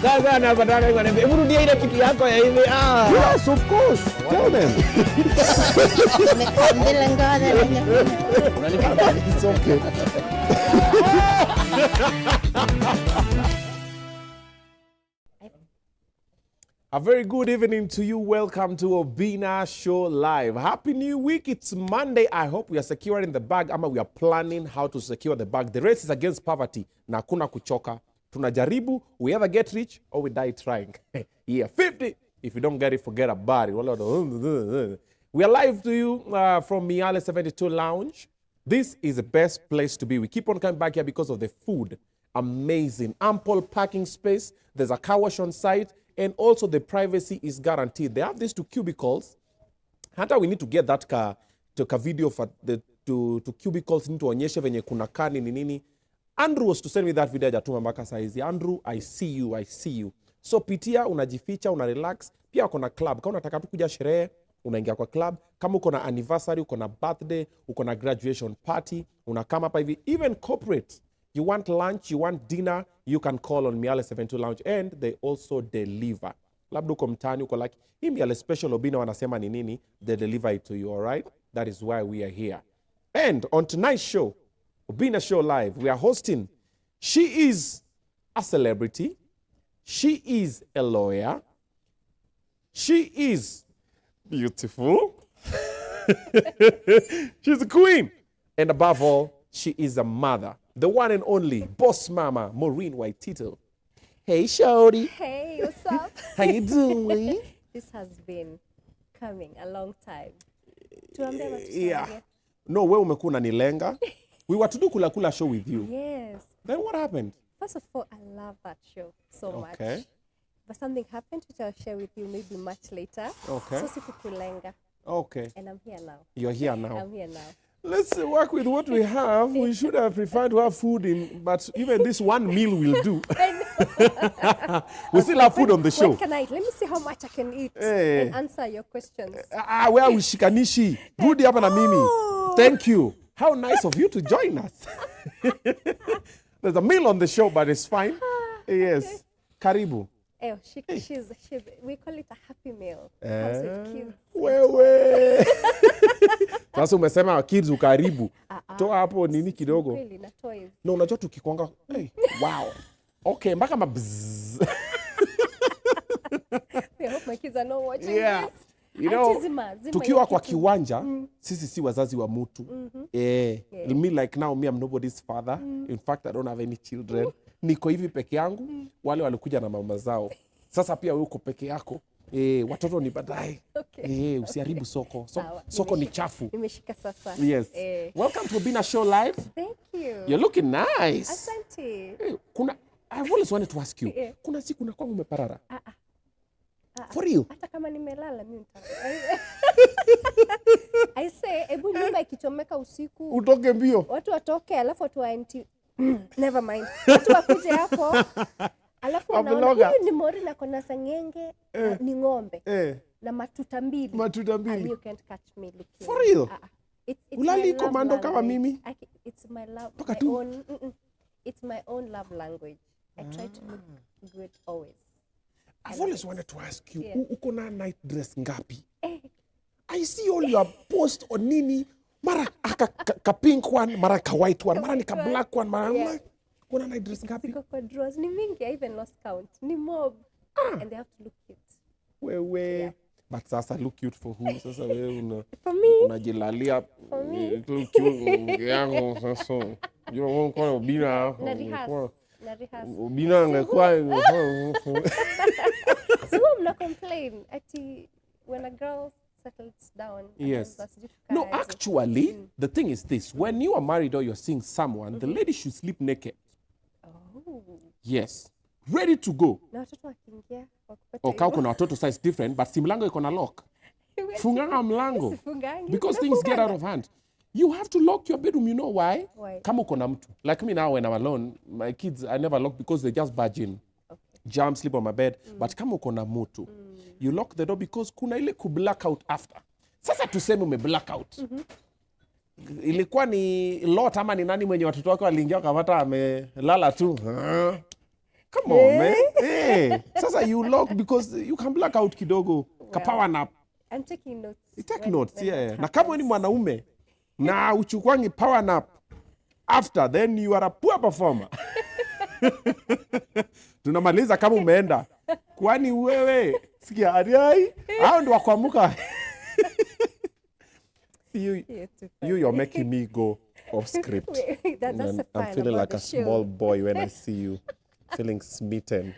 Sasa napatana hivi anambia, "Hebu rudia ile kitu yako ya hivi." Yes, of course. Tell them. It's okay. A very good evening to you. Welcome to Obinna Show Live. Happy New Week. It's Monday. I hope we are securing the bag ama we are planning how to secure the bag. The race is against poverty. Na hakuna kuchoka. Tunajaribu. We either get rich or we die trying. Yeah, 50. If you don't get it, forget about it. We are live to you from Miale 72 Lounge. This is the best place to be. We keep on coming back here because of the food. Amazing. Ample parking space. There's a car wash on site. And also the privacy is guaranteed. They have these 2 cubicles. Hata we need to get that video for the 2 cubicles into onyeshe venye kuna kani nini. Andrew was to send me that video jatuma mpaka saizi. Andrew, I see you. So pitia, unajificha, una relax. Pia uko na club. Kama unataka tu kuja sherehe, unaingia kwa club. Kama uko na anniversary, uko na birthday, uko na graduation party, unakama hapa hivi. Even corporate. You want lunch, you want dinner, you can call on Miale 72 Lounge and they also deliver. Labda uko mtaani uko like, hii Miale special Obinna wanasema ni nini, they deliver it to you, all right? That is why we are here. And on tonight's show, Obinna Show Live, we are hosting, she is a celebrity, she is a lawyer, she is beautiful, she's a queen, and above all, she is a mother. The one and only boss mama, Maureen Waititu. Hey, shorty. Hey, what's up? How you doing? This has been coming a long time. Yeah. No, we umekuwa unanilenga. We were to do kula show with you. Yes. Then what happened? First of all, I love that show so much. Okay. But something happened which I'll share with you maybe much later. Okay. So sikukulenga. Okay. And I'm here now. You're here now. I'm here now. Let's work with what we have. We should have preferred to have food in, but even this one meal will do. We still have food on the show. What can I eat? Let me see how much I can eat Hey. and answer your questions. Where we shikanishi. Rudi hapa na mimi. Thank you. How nice of you to join us. There's a meal on the show, but it's fine. Yes. Karibu. Oh, we call it a happy meal. Comes with kids. Wewe. Sasa umesema kids ukaribu. Toa hapo nini kidogo. Really, na toys. No, unajua tukikwanga. Hey, wow. Okay, mpaka mabzz. I hope my kids are not watching Yeah. this. You know, Zima tukiwa kwa kiwanja, sisi si wazazi wa mtu. Me like now, me I'm nobody's father. In fact, I don't have any children. Niko hivi peke yangu, wale walikuja na mama zao. Sasa pia wewe uko peke yako. Watoto ni baadaye. Okay. Usiharibu soko. Sawa. Soko ni chafu. Nimeshika sasa. Yes. Welcome to Obinna Show Live. Thank you. You're looking nice. Asante. I've always wanted to ask you. Kuna siku unakuwa umeparara? For real? Hata kama nimelala mimi I say, ebu nyumba ikichomeka usiku. Utoke mbio. Watu watoke alafu watu waenti. Never mind. Watu wakuje hapo. Alafu wanaona huyu ni Maureen na kona sangenge ni ng'ombe. Na matuta mbili. And you can't catch me looking. For real? It's Ulali komando kama mimi? It's my love. It's my own love language. I try to look good always. I've always wanted to ask you, uko na night dress ngapi? I see all your posts on nini, mara ka pink one, mara ka white one, mara ni ka black one, mara like, uko na night dress ngapi? Siko kwa drawers, ni mingi, I even lost count. Ni mob. And they have to look cute. Wewe. Yeah. But sasa look cute for who? Sasa wewe for me. Unajilalia. For me. Look cute yangu sasa. You won't call Obinna. Na rehearse. Obinna angekuwa. So mna complain ati when a girl settles down. Yes. No, actually, the thing is this. When you are married or you're seeing someone, the lady should sleep naked. Oh. Yes. Ready to go. Na watoto wakiingia. Kama kuna watoto size different, but si mlango iko na lock. Funganga mlango. Because things get out of hand. You have to lock your bedroom. You know why? Why? Kama uko na mtu. Like me now when I'm alone, my kids, I never lock because they just barge in. Jump, sleep on my bed. But kama uko na mtu, you lock the door because kuna ile ku blackout after. Sasa tuseme ume blackout. ilikuwa ni lot ama ni nani mwenye watoto wake waliingia wakapata amelala tu? Come on, man. Hey. Sasa you lock because you can black out kidogo. Ka power nap. I'm taking notes. You take notes, yeah. Na kama ni mwanaume na uchukwangi power nap after, then you are a poor performer. Tunamaliza kama umeenda. Kwani wewe sikia ariai hao ndio wakuamuka. You're making me go off script. I'm feeling like a small boy when I see you. Feeling smitten.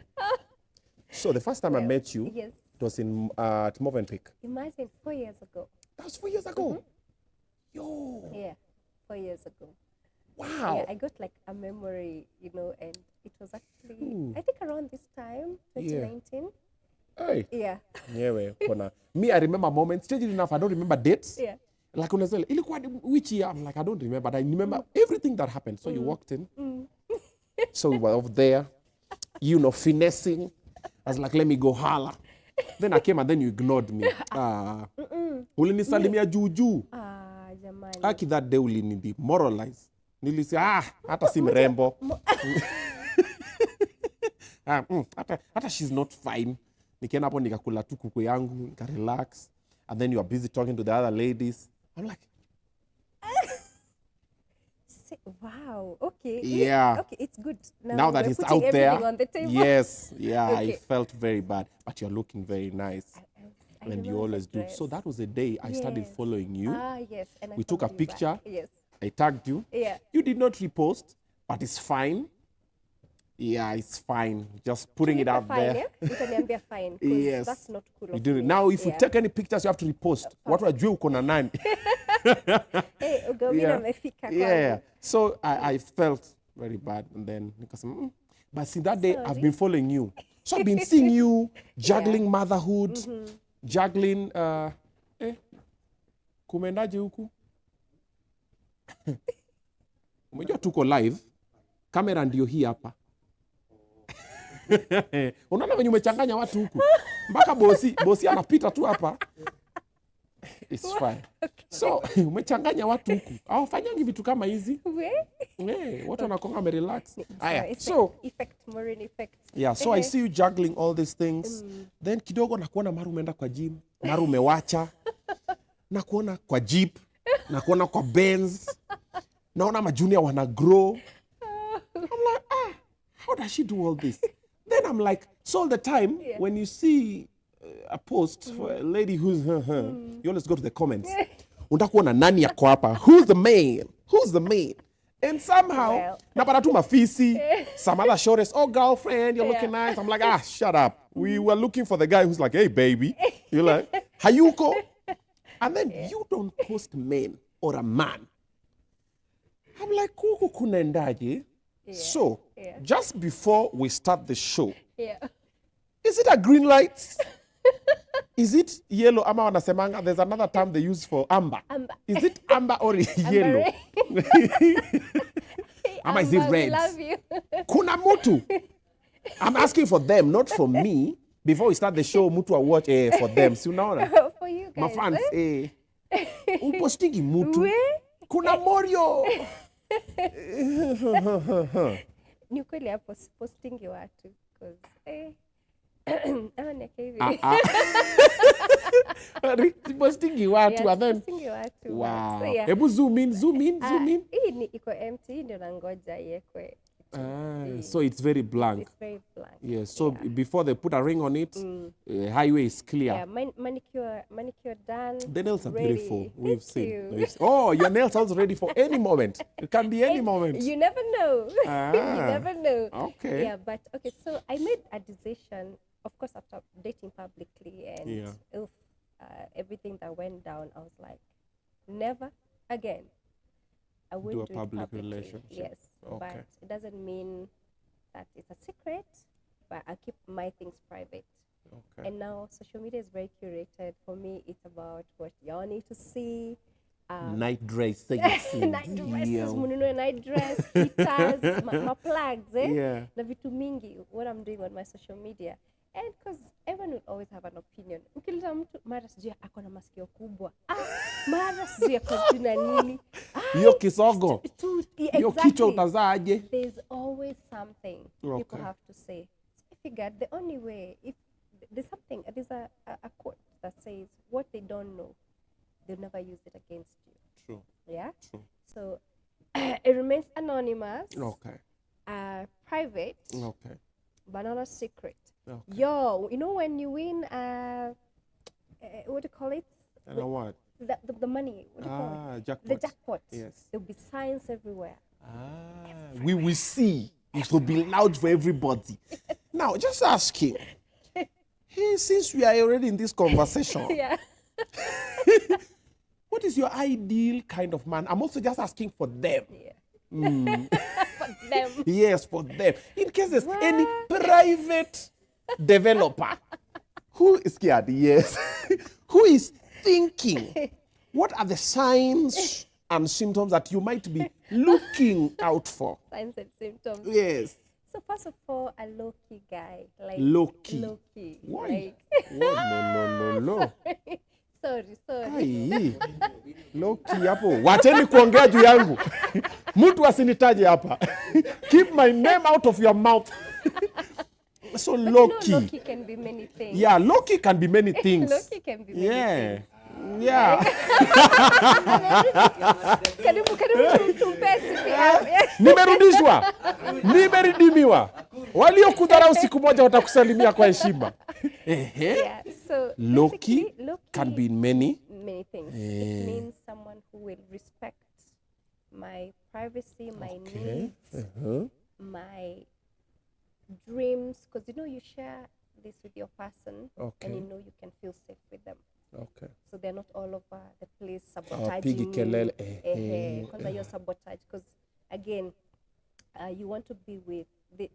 So the first time I met you, it was in at Movenpick. Imagine 4 years ago. That was 4 years ago. Yo. Yeah, 4 years ago. Wow. Yeah, I got like a memory, you know, and it was actually, I think around this time, 2019. Hey. Yeah. Yeah, me, I remember moments. Strangely enough, I don't remember dates. Yeah. Like unasema, ilikuwa which year? I'm like, I don't remember, but I remember everything that happened. So you walked in. So we were over there, you know, finessing. I was like, let me go holla. Then I came and then you ignored me. Ulinisalimia juju. Jamani. Aki that day ulinidi moralize. Nilisi, hata si mrembo. Hata she's not fine. Nikienda hapo nikakula tu kuku yangu, nika relax. And then you are busy talking to the other ladies. I'm like, wow, okay. Yeah. Okay, it's good. Now that it's out there. On the table. Yes, yeah, Okay. I felt very bad. But you're looking very nice. And you always do. So that was the day I started following you. Yes. And We took a picture. Yes. I tagged you. Yeah. You did not repost, but it's fine. Yeah, it's fine. Just putting it out fine, there. Yeah? Utaniambia fine. Yes. That's not cool. You do it. Now, if you take any pictures, you have to repost. What wajue uko na nani? Hey, Oga Obinna amefika kwangu. Yeah. So I felt very bad. And then, but since that day, I've been following you. So I've been seeing you juggling motherhood, juggling, kumendaje huku? Umejua tuko live. Kamera ndio hii hapa. Unaona venye umechanganya watu huku. Mpaka bosi anapita tu hapa. It's fine. Okay. So, umechanganya watu huku. Hawafanyangi vitu kama hizi. Watu wanakonga merelax. So, effect, Maureen effect. Yeah, so I see you juggling all these things. Then kidogo nakuona mara umeenda kwa gym, mara umewacha. Nakuona kwa Jeep, nakuona kwa Benz. Naona majunior wana grow. I'm like, how does she do all this? Then I'm like, so all the time, when you see a post for a lady who's you always go to the comments. Untakuona nani yako hapa? Who's the man? Who's the man? And somehow, napata tu mafisi, some other shortest, oh girlfriend, you're looking nice. I'm like, shut up. We were looking for the guy who's like, hey baby. You're like, Hayuko. And then you don't post men or a man. I'm like, kuku kunaendaje? So, just before we start the show, is it a green light? Is it yellow? Ama wanasemanga, there's another term they use for amber. Is it amber or yellow? Ama is it red? Love you. Kuna mutu. I'm asking for them, not for me. Before we start the show, mutu watch for them. Si unaona? For you guys. My fans, upostingi mutu. Kuna morio. Ni ukweli hapo postingi watu because postingi watu and then wow. Hebu zoom in. Hii iko empty, ndio nangoja iwekwe. So it's very blank. It's very blank. Yes, so before they put a ring on it, highway is clear. Yeah, manicure done. The nails are ready. Beautiful. We've seen. Oh, your nails sounds ready for any moment. It can be any moment. You never know. You never know. Okay. Yeah, but okay, so I made a decision, of course, after dating publicly and everything that went down, I was like, never again. I will do a public relationship. Yes, okay. But it doesn't mean that it's a secret, but I keep my things private. Okay. And now social media is very curated. For me, it's about what y'all need to see. Night dress. Night dresses, mununue night dress, guitars, my plugs, Yeah. na vitu mingi, what I'm doing on my social media. And because everyone will always have an opinion. Ukileta mtu mara sijui ako na masikio kubwa. Mara sijui ako na nini. Hiyo kisogo. Hiyo kichwa utazaaje? There's always something people have to say. So I figured the only way, if there's something, there's a quote that says, what they don't know, they'll never use it against you. True. Yeah? True. So it remains anonymous. Okay. Private. Okay. But not a secret. Okay. Yo, you know when you win, what do you call it? What? The money. What do you call it? Jackpot. The jackpot. Yes. There'll be signs everywhere. We will see. It will be loud for everybody. Now, just asking. Hey, since we are already in this conversation, Yeah. what is your ideal kind of man? I'm also just asking for them. Yeah. For them. Yes, for them. In case there's any private developer who is scared, yes, who is thinking, what are the signs and symptoms that you might be looking out for? Signs and symptoms. Yes. So first of all, a low-key guy. Like Low-key. Low-key. Why? Like, No. sorry. Ai. Low-key hapo. Wacheni kuongea juu yangu. Mtu asinitaje hapa. Keep my name out of your mouth. So low-key. You know, low-key can be many things. Yeah, low-key can be many things. Low-key can be many things. Yeah. Karibu tumpe CPR. Nimerudishwa. Nimeridimiwa. Waliokudharau siku moja watakusalimia kwa heshima. Yeah, so Low-key can be many things. It means someone who will respect my privacy, my needs, my dreams, because you know you share this with your person, and you know you can feel safe with them. Okay. So they're not all over the place sabotaging. Pigi kelele. Because you're sabotage. Because again, you want to be with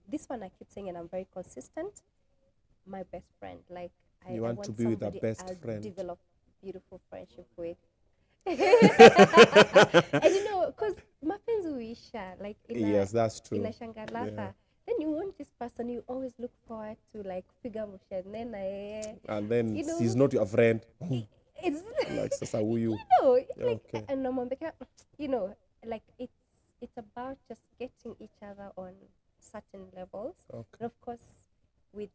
this one. I keep saying, and I'm very consistent. My best friend, like you want to be with a best friend. Develop beautiful friendship with. And you know, because mapenzi huisha, like yes, that's true. Inashangalatha. Then you want this person, you always look forward to like figure and then he's not your friend. It's like sasa huyu. Like and you know, like it's about just getting each other on certain levels. And of course, with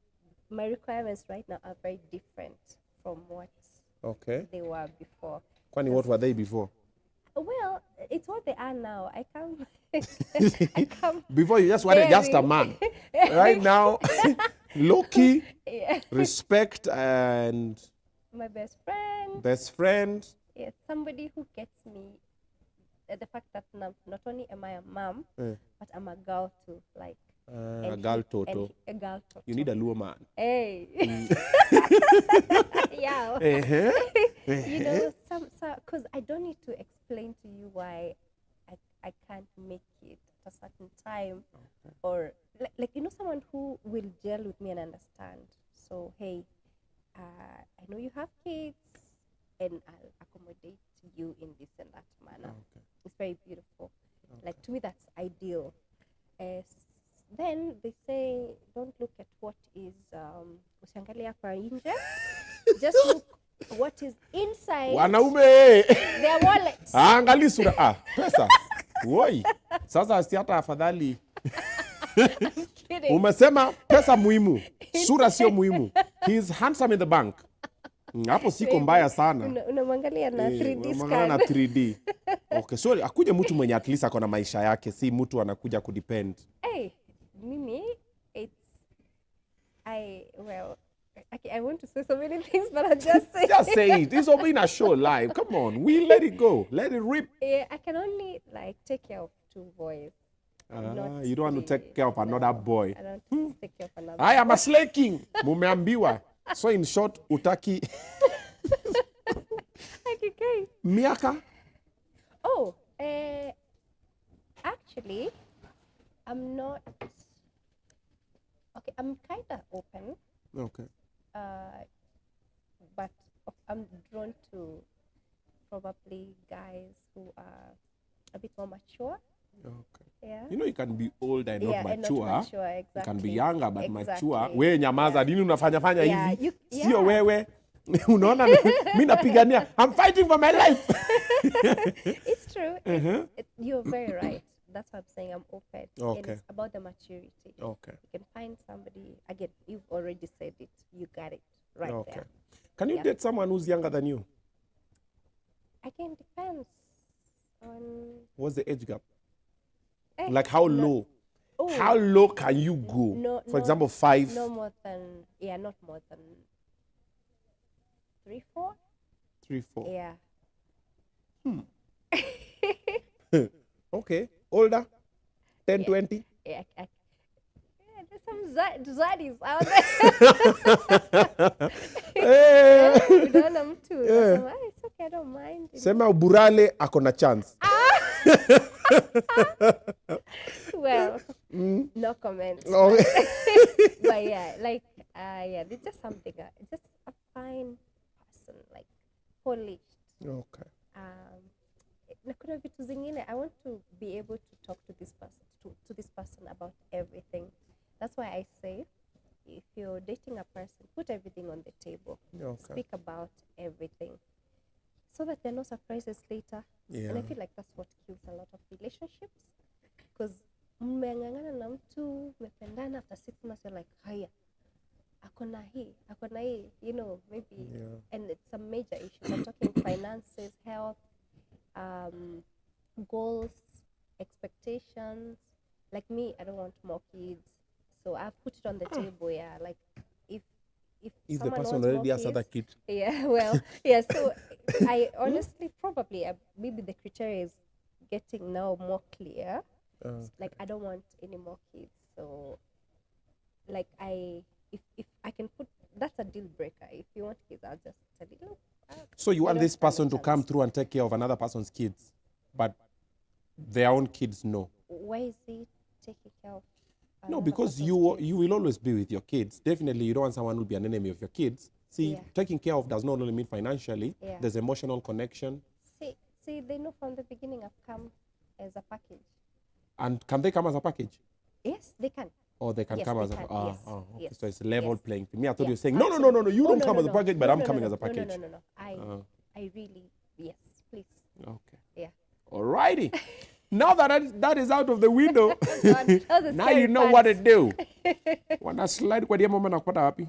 my requirements right now are very different from what they were before. Kwani, what were they before? Well, it's what they are now. I can't. Before you just wanted just a man. Right now, low-key, respect, and my best friend. Best friend. Yes, somebody who gets me. The fact that not only am I a mom, but I'm a girl too. Like a girl toto. A girl toto. You need a Luo man. Hey. Yeah. You know, because I don't need to explain to you why I can't make it at a certain time, or like you know, someone who will gel with me and understand. So hey, I know you have kids, and I'll accommodate you in this and that manner. It's very beautiful. Like to me, that's ideal. Then they say, don't look at what is usiangalia kwa nje. Just look what is inside wanaume their wallet. Angali sura pesa. Woi. Sasa si hata afadhali. Umesema pesa muhimu. Sura sio muhimu. He's handsome in the bank. Hapo siko mbaya sana. Unamwangalia na 3D scan. Unamwangalia na 3D. Okay, sorry, akuje mtu mwenye at least akona maisha yake, si mtu anakuja kudepend. Hey, Mimi, I want to say so many things, but I'll just say just say it. It's Obinna show live. Come on, we let it go. Let it rip. Yeah, I can only like take care of 2 boys. You don't want to take care of another boy. I don't want to take care of another I am a slay king. Mumeambiwa. So in short, utaki. Okay. Miaka? Oh, actually, I'm not. Okay, I'm kind of open. Okay. But I'm drawn to probably guys who are a bit more mature. Okay. Yeah. You know, you can be older and not mature. And not mature, exactly. You can be younger but exactly. mature. We nyamaza, nini unafanya hivi? Sio yeah. wewe. Unaona mimi napigania. I'm fighting for my life. It's true. You're very right. That's what I'm saying. I'm open. Okay. And it's about the maturity. Okay. You can find somebody, again, you've already said it. You got it right there. Can you date someone who's younger than you? Again, depends on... What's the age gap? Like how low? Oh. How low can you go? For example, 5? No more than, not more than 3, 4. 3, 4. Yeah. Okay. Older? 10, 20? Yeah. There's some zaddies out there. We don't know too. It's okay, I don't mind. Sema Burale akona chance. Well, no comment. No. But it's just something. Just a fine person, like polished. Okay. Kuna vitu zingine, I want to be able to talk to this person, to this person about everything. That's why I say, if you're dating a person, put everything on the table. Okay. Speak about everything, so that there are no surprises later. Yeah. And I feel like that's what kills a lot of relationships. Because mmeng'ang'ana na mtu, mmependana, after 6 months you're like, haya, akona hii, you know, maybe. Yeah. And it's a major issue. I'm talking finances, health, goals, expectations. Like me, I don't want more kids, so I've put it on the table. Yeah, like if the person already has other kids. Yeah, well, yeah. So I honestly probably maybe the criteria is getting now more clear. Like I don't want any more kids, so like if I can put, that's a deal breaker. If you want kids, I'll just tell you. Look, so you want this person to come through and take care of another person's kids, but their own kids no. Why is he taking care of? No, because you will always be with your kids. Definitely, you don't want someone who will be an enemy of your kids. See, taking care of does not only mean financially. Yeah. There's emotional connection. See, they know from the beginning I've come as a package. And can they come as a package? Yes, they can. Or they can come as a okay. Yes. So it's level playing field. Me, I thought you were saying, no, you don't come as a package, but I'm coming as a package. No. I really, yes, please. Okay. Yeah. Alrighty. Now that is out of the window, now you know part. what to do. Wanna slide kwa dia mama nakupata wapi?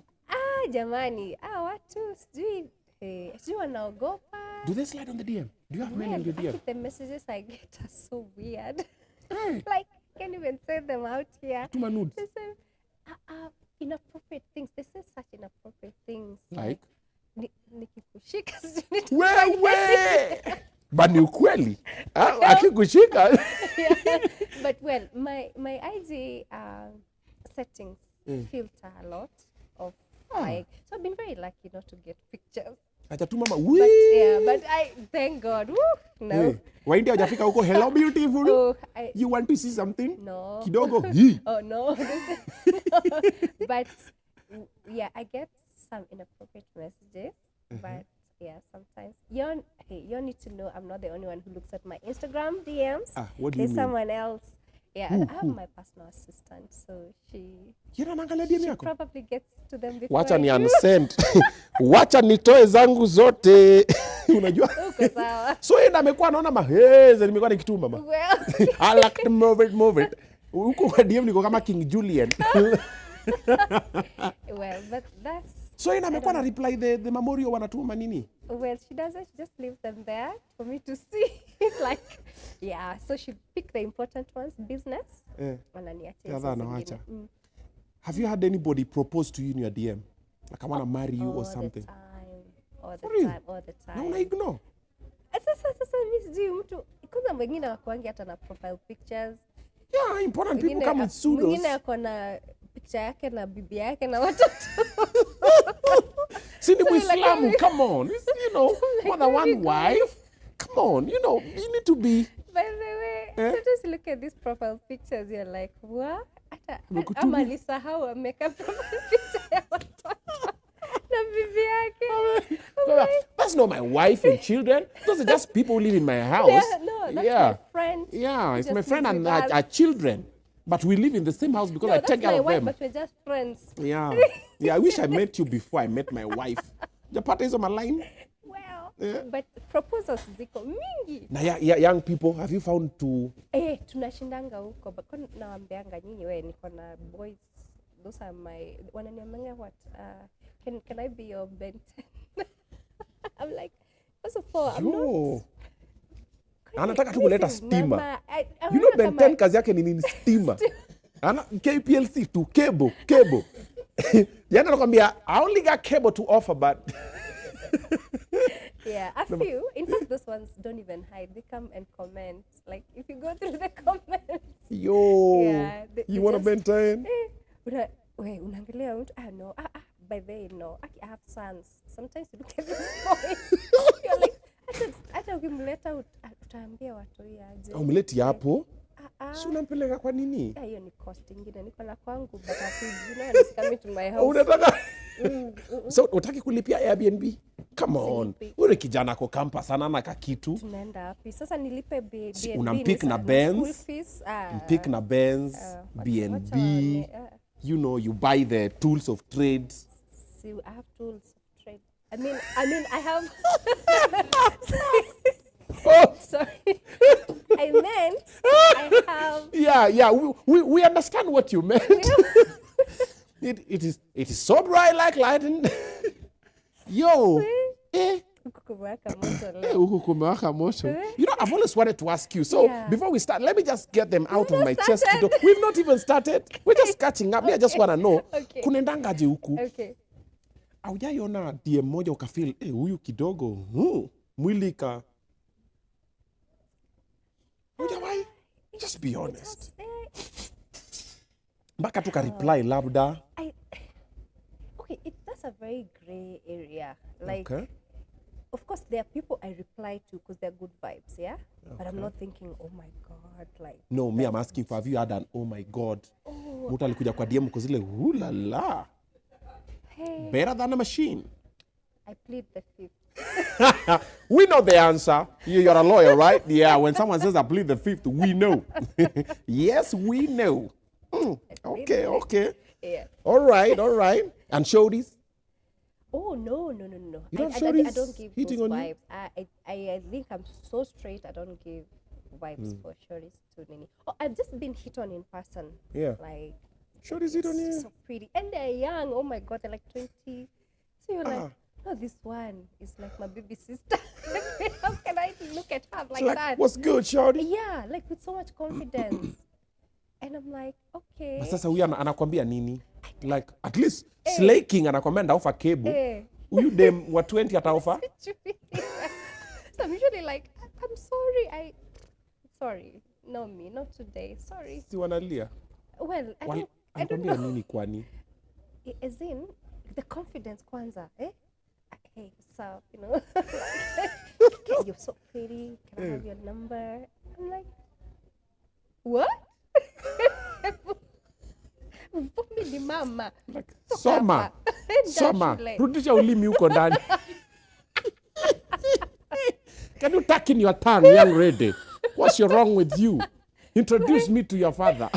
Jamani, watu sijui wanaogopa. Do they slide on the DM? Do you have men in your DM? The messages I get are so weird. Like, can't even say them out here. Tuma nudes. They say inappropriate things. They say such inappropriate things. Like? Nikikushika. Wewe! But ni ukweli. Akikushika. But well, my IG settings filter a lot of like, so I've been very lucky not to get pictures. Atatuma but I thank God. Woo, no. Waindi hajafika huko, hello beautiful. Oh, you want to see something? No. Kidogo. Oh no. But yeah, I get some inappropriate messages. But yeah, sometimes you need to know I'm not the only one who looks at my Instagram DMs. What do you mean? There's someone else. Yeah, I have my personal assistant, so she probably gets to them before. Wacha ni unsent. Wacha nitoe zangu zote. Unajua? Uko sawa. So yeye amekuwa anaona maheze nimekuwa nikituma mama. Well, I like to move it. Uko kwa DM niko kama King Julian. Well, but that's... So yeye amekuwa na reply the memorial wanatuma nini? Well, she doesn't. She just leaves them there for me to see. It's like, yeah. So she picked the important ones, business. Have you had anybody propose to you in your DM? Like, I want to marry you or something? All the time. No, ignore. Sasa mimi sijui mtu. Kwanza mwingine wakuangi hata na profile pictures. Yeah, important people come with pseudos. Mwingine ako na picture yake na bibi yake na watoto. See, the Islam, come on. You know, more than one wife. Come on, you know, you need to be... By the way, sometimes you look at these profile pictures, you're like, what? Ama nisahau ameka profile picture ya watoto. Na bibi yake. That's not my wife and children. Those are just people who live in my house. No, that's my friend. Yeah, it's my friend and our children. But we live in the same house because I take care of them. But we're just friends. Yeah. I wish I met you before I met my wife. The party is on my line. Well, but proposals ziko mingi. Na young people, have you found to... tunashindanga huko. But nawaambianga nyinyi wewe niko na boys. Those are my... Wananiambia what? Can I be your Ben 10? I'm like, first of all, I'm not... Anataka tu kuleta stima. You know Ben 10 kazi yake ni nini? Stima. KPLC to cable. Yana nakwambia, I only got cable to offer, but... Yeah, a few. In fact, those ones don't even hide. They come and comment. Like, if you go through the comments. You want to Ben 10? Wait, unangalia mtu? No. By the way, no. I have sons. Sometimes you look at these boys. You're like, hata ukimleta utaambia watu aje. Umleti hapo? Si unampeleka kwa nini? Hiyo ni cost ingine. Niko na kwangu, but you know, it's coming to my house. Unataka? So, utaki kulipia Airbnb? Come on. Ule kijana ako campus ana kakitu. Tunaenda wapi? Sasa nilipe B&B. Unampick na Benz. Pick na Benz, B&B. You know, you buy the tools of trade. See, I have tools of trade. I mean, I have... Sorry. I meant I have... Yeah. We understand what you meant. It is so bright like lightning. Yo. You know, I've always wanted to ask you. So before we start, let me just get them out of my chest. We've not even started. We're just catching up. I just want to know. Kunendangaje huku? Okay. Haujaiona DM moja ukafeel, huyu kidogo, mwili ka... Hujawai? Just be honest. Mpaka tuka reply labda. Okay, that's a very gray area. Like, of course, there are people I reply to because they're good vibes, yeah? But I'm not thinking, oh my God, like... No, me, I'm asking for, have you had an oh my God? Muta alikuja kwa DM kuzile, la la. Hey. Better than a machine. I plead the fifth. We know the answer. You're a lawyer, right? Yeah, when someone says I plead the fifth, we know. Yes, we know. Okay. Yeah. All right. And shorties? Oh, no. You don't I don't give hitting those on vibes. I think I'm so straight, I don't give vibes for shorties too many. Oh, I've just been hit on in person. Yeah. Like... Shorties hit on you? So pretty. And they're young. Oh my God, they're like 20. So you're like, oh, this one is like my baby sister. How can I look at her like that? What's good, shorty? Yeah, like with so much confidence. And I'm like, okay. Na sasa huyu anakwambia nini? Like, at least slaking anakwambia ndaofa cable. Huyu dem wa 20 ataofa? So I'm usually like, I'm sorry. Sorry. No, me, not today. Sorry. Si wanalia? Well, I don't know. Anakwambia nini kwani? As in, the confidence kwanza, Hey, what's up, you know? You're so pretty. Can I have your number? I'm like, what? Ni mama. Like, Soma. Rudisha ulimi huko ndani. Can you tuck in your tongue, young lady? What's wrong with you? Introduce me to your father.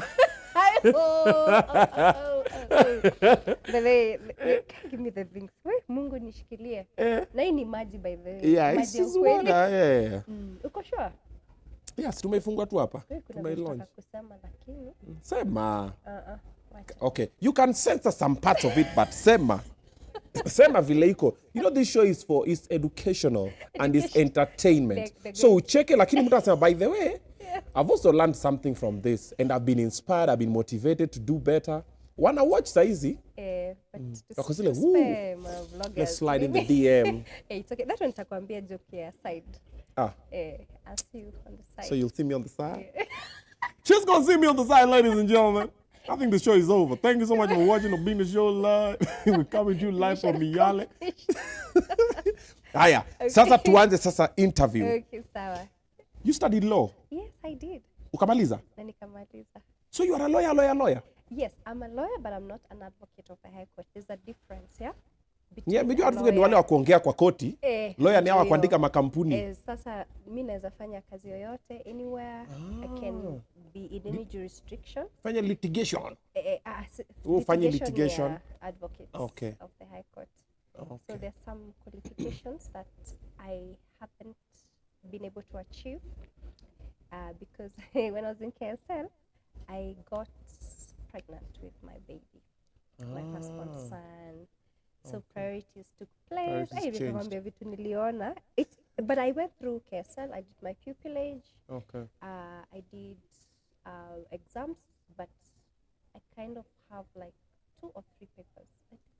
Give me the drinks. Mungu nishikilie. Na hii ni maji by the way. Yeah, it's just water. Yeah. Uko sure? Yes, tumeifungwa tu hapa. Tumeilonja. Kusema lakini. Sema. Okay, you can censor some parts of it, but sema vile iko. You know, this show is educational and it's entertainment. So check it, lakini mtu anasema, by the way, I've also learned something from this and I've been inspired, I've been motivated to do better. Wanna watch saizi? Let's slide in the DM. It's okay. That one nitakwambia joke aside. I'll see you on the side. So you'll see me on the side? Yeah. She's gonna see me on the side, ladies and gentlemen. I think the show is over. Thank you so much for watching Obinna Show live. We're coming to you live from Miyale. Haya, sasa tuanze sasa interview. Okay, sawa. You studied law? Yes, I did. Ukamaliza? Na nikamaliza. So you are a lawyer? Yes, I'm a lawyer, but I'm not an advocate of the High Court. There's a difference, yeah? Yeah, mjua advocate ni wale wa kuongea kwa koti. Lawyer ni hawa kuandika makampuni. Sasa mimi naweza fanya kazi yoyote anywhere. I can be in any jurisdiction. Fanya litigation. Fanya litigation. Yeah, advocate of the High Court. Okay. So there's some qualifications that I haven't been able to achieve because when I was in KSL, I got pregnant with my baby, my firstborn son. So priorities took place. But I went through KSL. I did my pupillage. Okay. I did exams, but I kind of have like 2 or 3 papers.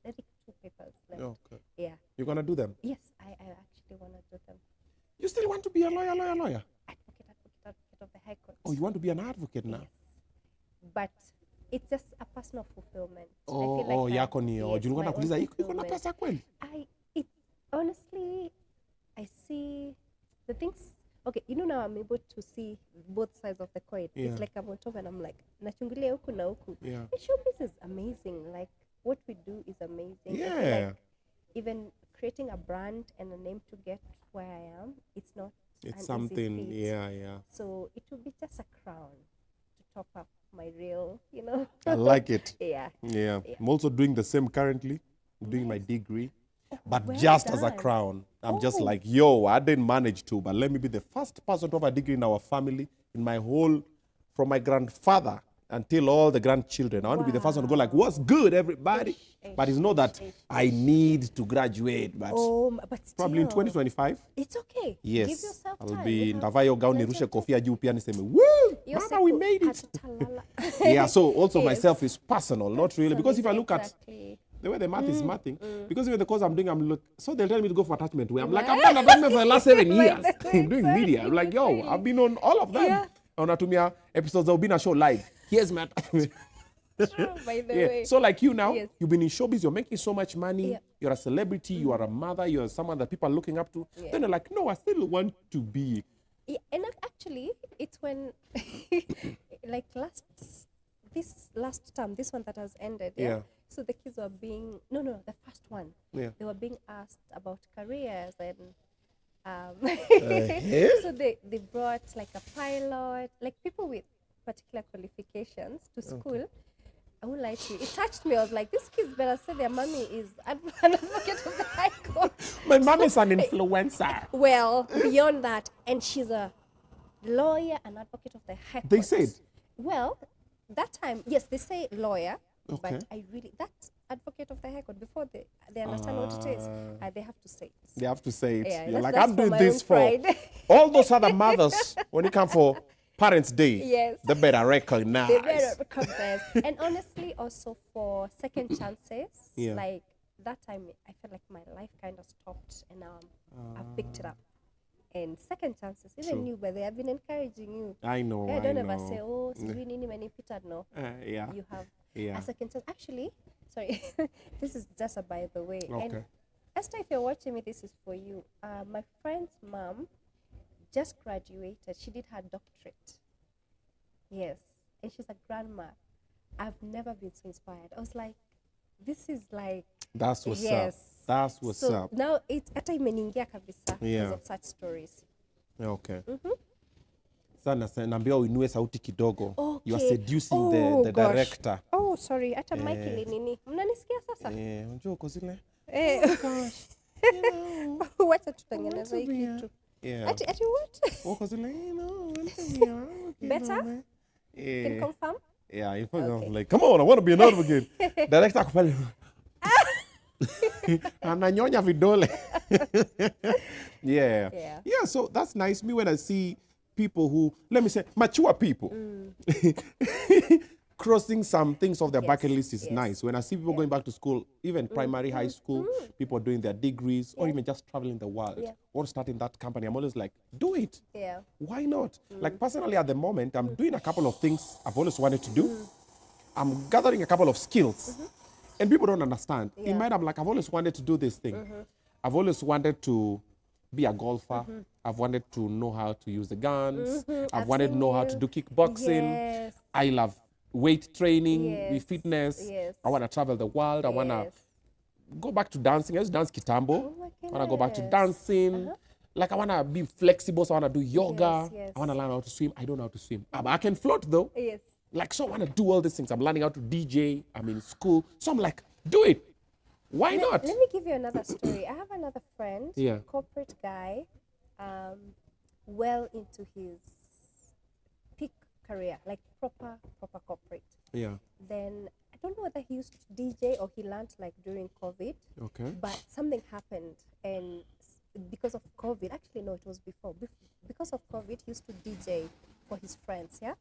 I think 2 papers left. Okay. Yeah. You're gonna do them? Yes, I actually want to do them. You still want to be a lawyer? Advocate of the High Court. Oh, you want to be an advocate now? Yes. But it's just a personal fulfillment. Yako ni julikuwa nakuuliza iko na pesa kweli? Honestly, I see the things. Okay, you know now I'm able to see both sides of the coin. Yeah. It's like I'm on top and I'm like, nachungulia huku na huku. Yeah. The showbiz is amazing. Like what we do is amazing. Yeah. I feel like even creating a brand and a name to get where I am, it's not. It's something. Yeah. So it will be just a crown to top up my real, you know. I like it. Yeah. I'm also doing the same currently. I'm doing my degree, but just as a crown. I'm just like, I didn't manage to, but let me be the first person to have a degree in our family, in my whole, from my grandfather until all the grandchildren. I want to be the first one to go like, what's good, everybody? But it's not that I need to graduate, but still, probably in 2025. It's okay. Yes. Give yourself time. I'll be ndavaa hiyo gown nirushe kofia juu pia niseme, woo! Mama, we made it. Yeah, so also myself is personal, not really. Because if I look at the way the math is mathing, because even the course I'm doing, so they'll tell me to go for attachment where I'm like, I've done attachment for the last 7 years. I'm doing media. I'm like, I've been on all of them. Yeah. Natumia episodes of Obinna Show live. Here's my attachment. By the way. So like you now, you've been in showbiz, you're making so much money, you're a celebrity, you are a mother, you're someone that people are looking up to. Then you're like, no, I still want to be. Yeah, and actually, it's when, like this last term, this one that has ended. Yeah. So the kids were being, the first one. Yeah. They were being asked about careers and so they brought like a pilot, like people with particular qualifications to school. I won't lie to you. It touched me. I was like, these kids better say their mommy is an advocate of the High Court. My mom is an influencer. Well, beyond that, and she's a lawyer and advocate of the High Court. They said? Well, that time, yes, they say lawyer, okay. But that's advocate of the High Court. Before they understand what it is, they have to say it. They have to say it. Yeah, you're like, I'm doing this for pride. all those other mothers when it comes for Parents' Day. Yes. They better recognize. And honestly, also for second chances, like that time, I felt like my life kind of stopped and now I've picked it up. And second chances, even you, but they have been encouraging you. I know. I don't ever say, no. You have a second chance. Actually, sorry, this is just a by the way. Okay. And Esther, if you're watching me, this is for you. My friend's mom just graduated. She did her doctorate. Yes. And she's a grandma. I've never been so inspired. I was like, this is like... That's what's up. That's what's up. Now, hata imeningia kabisa because of such stories. Okay. Sana, naambia uinue sauti kidogo. Okay. You are seducing the director. Oh, sorry. Hata mic ili nini. Mnanisikia sasa? Unajua uko zile? Oh gosh. Wacha tutengeneza hii kitu. Ati what? Uko zile, Better? Can confirm? Yeah, in fact, I'm like, come on, I want to be an advocate. Director akupale. Ananyonya vidole. Yeah, so that's nice. Me, when I see people who, let me say, mature people crossing some things off their bucket list is nice. When I see people going back to school, even primary, high school, people doing their degrees, or even just traveling the world, or starting that company, I'm always like, do it. Yeah. Why not? Like personally at the moment, I'm doing a couple of things I've always wanted to do. I'm gathering a couple of skills. And people don't understand. In mind, I'm like, I've always wanted to do this thing. I've always wanted to be a golfer. I've wanted to know how to use the guns. I've wanted to know how to do kickboxing. I love weight training, fitness. I want to travel the world. I want to go back to dancing. I used to dance kitambo. Oh my I want to go back to goodness. dancing. Like I want to be flexible, so I want to do yoga. Yes. I want to learn how to swim. I don't know how to swim. But I can float though. Yes. Like, so I want to do all these things. I'm learning how to DJ. I'm in school. So I'm like, do it. Why not? Let me give you another story. I have another friend, corporate guy, well into his peak career, like proper corporate. Yeah. Then I don't know whether he used to DJ or he learned like during COVID. Okay. But something happened, and because of COVID, actually no, it was before. Because of COVID, he used to DJ for his friends, yeah.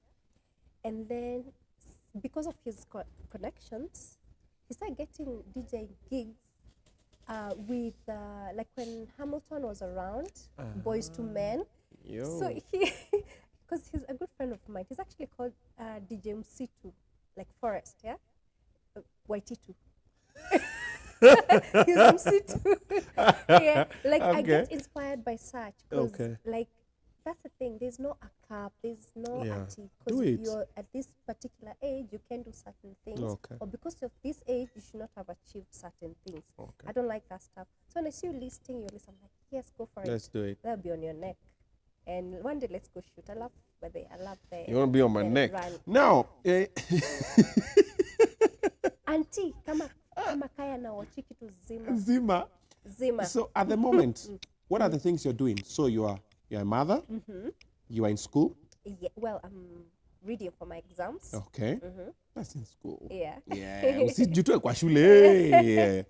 And then because of his connections, he started getting DJ gigs with like when Hamilton was around, Boys to Men. Yo. So he, because he's a good friend of mine, he's actually called DJ Msitu, like Forest, yeah? Waititu. He's Msitu. Yeah, like I get inspired by such, because like that's the thing, there's no a cap, there's no active, because you're at this particular age, you can do certain things, or because of this age, you should not have achieved certain things. I don't like that stuff. So when I see you listing your list, I'm like, yes, go for it. Let's do it. That'll be on your neck. And one day, let's go shoot. I love the you want to be on my neck? Run. Now, Auntie, kama kaya na wachi kitu zima. So at the moment, what are the things you're doing? So you're a mother, you are in school? Yeah, well, I'm reading for my exams. Okay. That's in school. Yeah. Yeah. Usijitoe kwa shule. Yeah.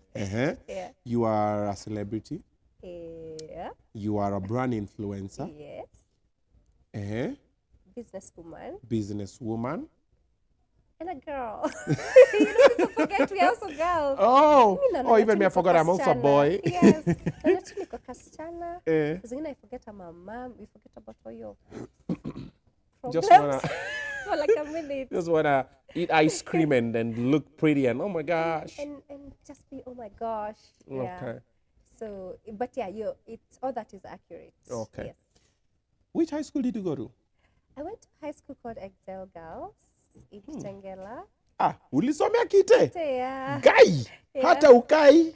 You are a celebrity. Yeah. You are a brand influencer. Yes. Businesswoman. Businesswoman. And a girl. You don't even forget we are also girls. Oh, even me, I forgot I'm also a boy. Yes. Because I forget I'm a mom. We forget about all your problems. Just wanna for like a minute. Just wanna eat ice cream and look pretty and oh my gosh. And just be oh my gosh. Yeah. Okay. So, but yeah, it's all that is accurate. Okay. Yes. Which high school did you go to? I went to high school called Excel Girls in Kitengela. Ulisomea Kite? Yeah. Guy, hata ukai.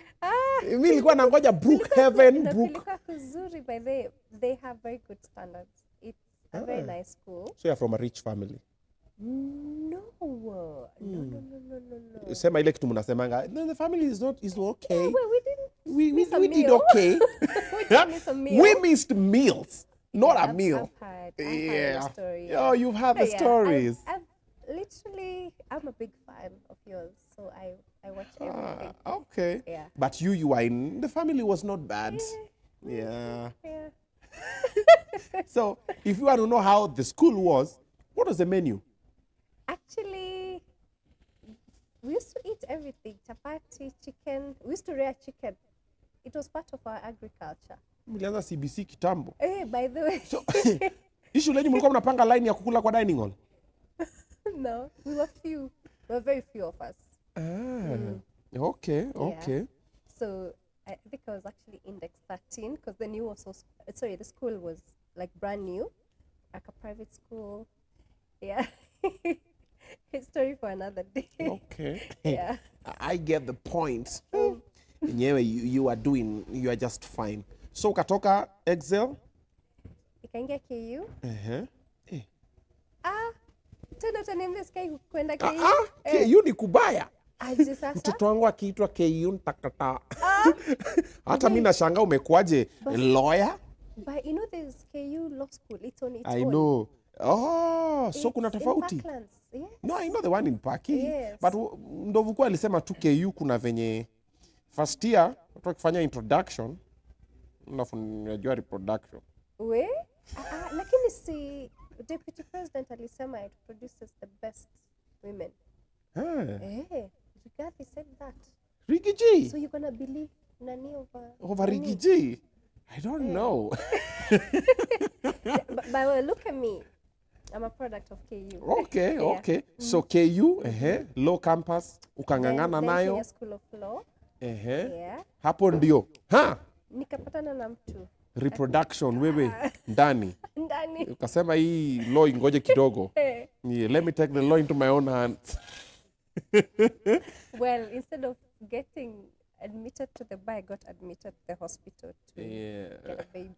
Mimi nilikuwa nangoja Brookhaven. Ilikuwa kuzuri, by they have very good standards. It's a very nice school. So you're from a rich family? No. Sema ile kitu mnasemanga, no, the family is okay. Yeah, well, we didn't. We did okay. We did miss a meal. We missed meals, not a meal. I've heard the story. Yeah. Oh, you've had the stories. I'm a big fan of yours, so I watch everything. Okay. Yeah. But you are in, the family was not bad. Yeah. So, if you want to know how the school was, what was the menu? Actually, we used to eat everything. Chapati, chicken. We used to rear chicken. It was part of our agriculture. Mlianza CBC kitambo. By the way. So, shuleni mlikuwa mnapanga line ya kukula kwa dining hall? No, we were few. There were very few of us. Okay. So I think I was actually index 13 because the school was like brand new, like a private school. Yeah. Story for another day. Okay. Yeah. I get the point. You are just fine. So ukatoka Excel? Ikaingia KU. Tena utaniambia sikai kwenda KU. KU ni kubaya. Aje sasa. Mtoto wangu akiitwa KU nitakataa. Hata mimi nashangaa umekuaje lawyer? But you know there's KU law school. It's on its I own. know. Oh, so kuna tofauti? Yes. No, I know the one in Paki. Yes. But Ndovuku alisema tu KU kuna venye first year watu wakifanya introduction alafu unajua reproduction. Lakini si Deputy President alisema it produces the best women. Rigathi said that. Rigiji? So you're gonna believe nani over Rigiji? I don't know. But look at me. I'm a product of KU. Okay. So KU, law campus, ukangangana nayo. Then School of Law. Yeah. Hapo ndio. Nikapatana na mtu. Reproduction wewe ndani. Ukasema hii law ingoje kidogo. Let me take the law into my own hands. Well, instead of getting admitted to the bar, I got admitted to the hospital to get a baby.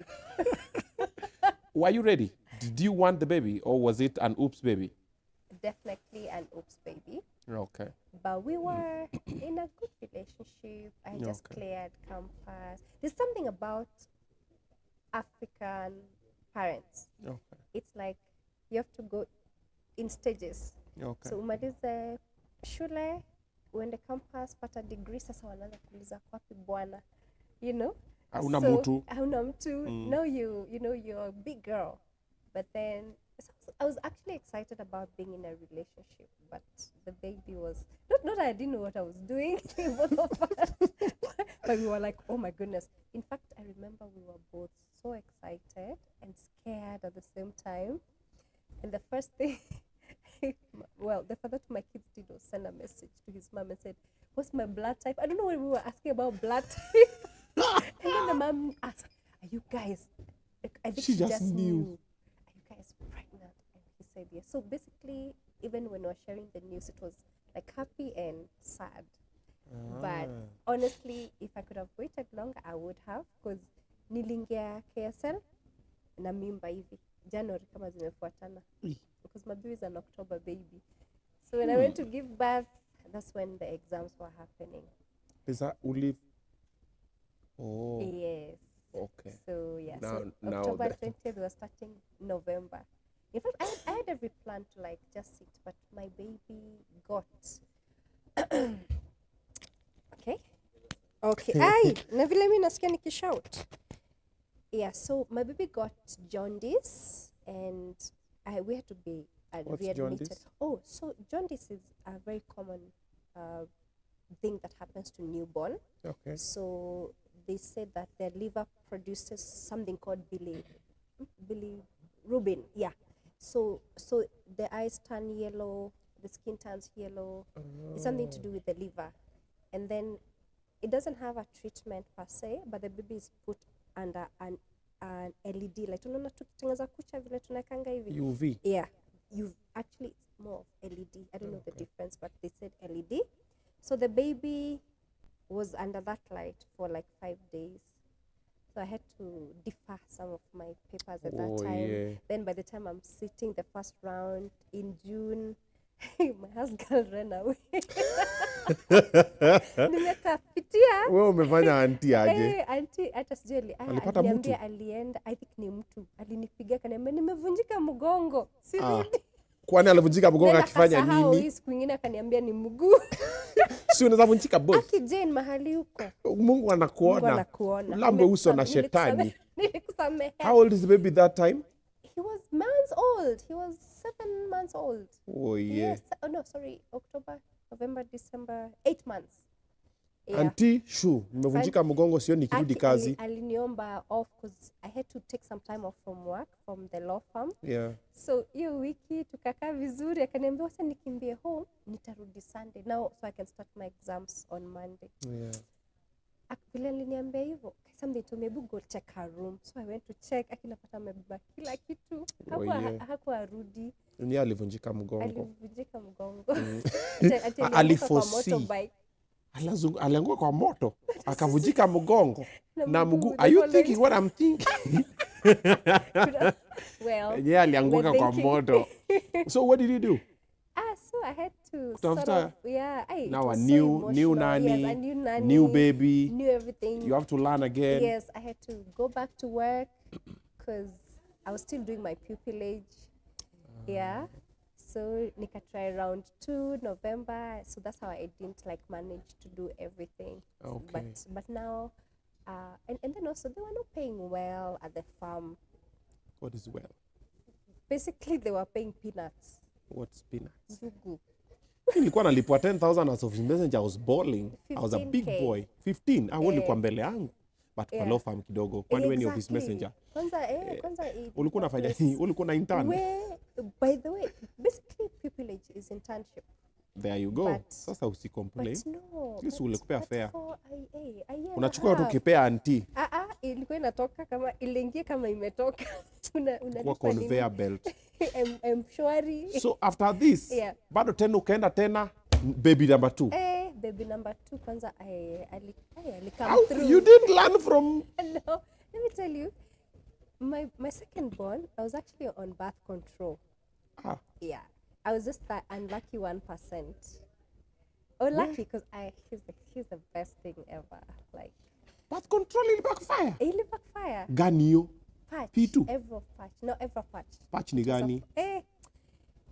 Were you ready? Did you want the baby, or was it an oops baby? Definitely an oops baby. Okay. But we were in a good relationship. I just cleared campus. There's something about African parents. Okay. It's like you have to go in stages. Okay. So umalize shule, uende campus, pata degree, sasa wanaanza kuuliza kwapi bwana. You know? Hauna mtu. Hauna mtu. Now you know you're a big girl. But then I was actually excited about being in a relationship, but the baby was not I didn't know what I was doing, both of us. But we were like, oh my goodness. In fact, I remember we were both so excited and scared at the same time. And the first thing, well, the father to my kids did was send a message to his mom and said, what's my blood type? I don't know what we were asking about blood type. And then the mom asked, are you guys, I think she just knew. Are you guys pregnant? And he said yes. So basically, even when we were sharing the news, it was like happy and sad. But honestly, if I could have waited longer, I would have, because nilingia KSL na mimba hivi January kama zimefuatana, because my baby is an October baby. So when I went to give birth, that's when the exams were happening. Is that Uliv? Oh. Yes. Okay. So yeah, now October 20th was starting November. In fact, I had every plan to like just sit, but my baby got okay. Ai, na vile mimi nasikia nikishout. Yeah, so my baby got jaundice, and we had to be readmitted. Jaundice? Oh, so jaundice is a very common thing that happens to newborn. Okay. So they said that their liver produces something called bilirubin. Yeah. So the eyes turn yellow, the skin turns yellow. It's something to do with the liver. And then it doesn't have a treatment per se, but the baby is put under an LED, like tunaona tukitengeneza kucha vile tunakanga hivi. UV. Yeah. Actually it's more of LED. I don't know the difference, but they said LED. So the baby was under that light for like 5 days. So I had to defer some of my papers at that time. Yeah. Then by the time I'm sitting the first round in June, my husband ran away. Nimekapitia. Wewe umefanya auntie aje? Auntie hata sijui Alipata mtu? Alienda, I think ni mtu. Alinipigia kaniambia nimevunjika mgongo. Sirudi. Kwani alivunjika mgongo akifanya nini? Hii siku nyingine akaniambia ni mguu. Si unaweza vunjika both. Akijeni mahali huko. Mungu anakuona. Lambe uso na shetani. Nilikusamehe. How old is the baby that time? He was months old. He was 7 months old. Oh yeah. Yes. Oh no, sorry. October, November, December, 8 months. Yeah. Auntie, nimevunjika mgongo sio nikirudi kazi. Aliniomba off because I had to take some time off from work, from the law firm. Yeah. So hiyo wiki tukakaa vizuri, akaniambia wacha nikimbie home, nitarudi Sunday now so I can start my exams on Monday. Yeah. Vile aliniambia hivyo, something to maybe go check her room. So I went to check, akinapata amebeba kila kitu. Hakuwa arudi. Yeye alivunjika mgongo. Alivunjika mgongo. Alifosi. Alianguka kwa moto, akavunjika mgongo na mguu. Are you thinking what I'm thinking? Well, yeah, alianguka kwa moto. So what did you do? So I had to sort of, now a so new nanny, yes, a new nanny, new baby, new everything. You have to learn again. Yes, I had to go back to work because I was still doing my pupillage. Yeah. So nika try round 2 November. So that's how I didn't like manage to do everything. Okay. But now, and then also they were not paying well at the farm. What is well? Basically, they were paying peanuts. What's peanuts? Jugu. Nilikuwa nalipwa 10,000 as of messenger. I was balling. 15K. I was a big boy. 15. I only kwa mbele yangu. But kwa law firm kidogo. Kwani when you're office messenger. Kwanza ulikuwa unafanya nini? Ulikuwa na intern? By the way, basically pupillage is internship. There you go. Sasa usicomplain. But no. At least ulikupea fair. Unachukua tu kipea auntie. Ilikuwa inatoka kama iliingia kama imetoka. Kwa conveyor belt. Mshwari. So after this, bado tena ukaenda tena baby number 2. baby number 2 kwanza I come through. You didn't learn from... No, let me tell you. My second born, I was actually on birth control. Yeah. I was just that unlucky 1%. Oh, lucky because he's the best thing ever. Like birth control will backfire. It will backfire. Ganio. Patch. P2. Ever patch. No, ever patch. Patch ni gani?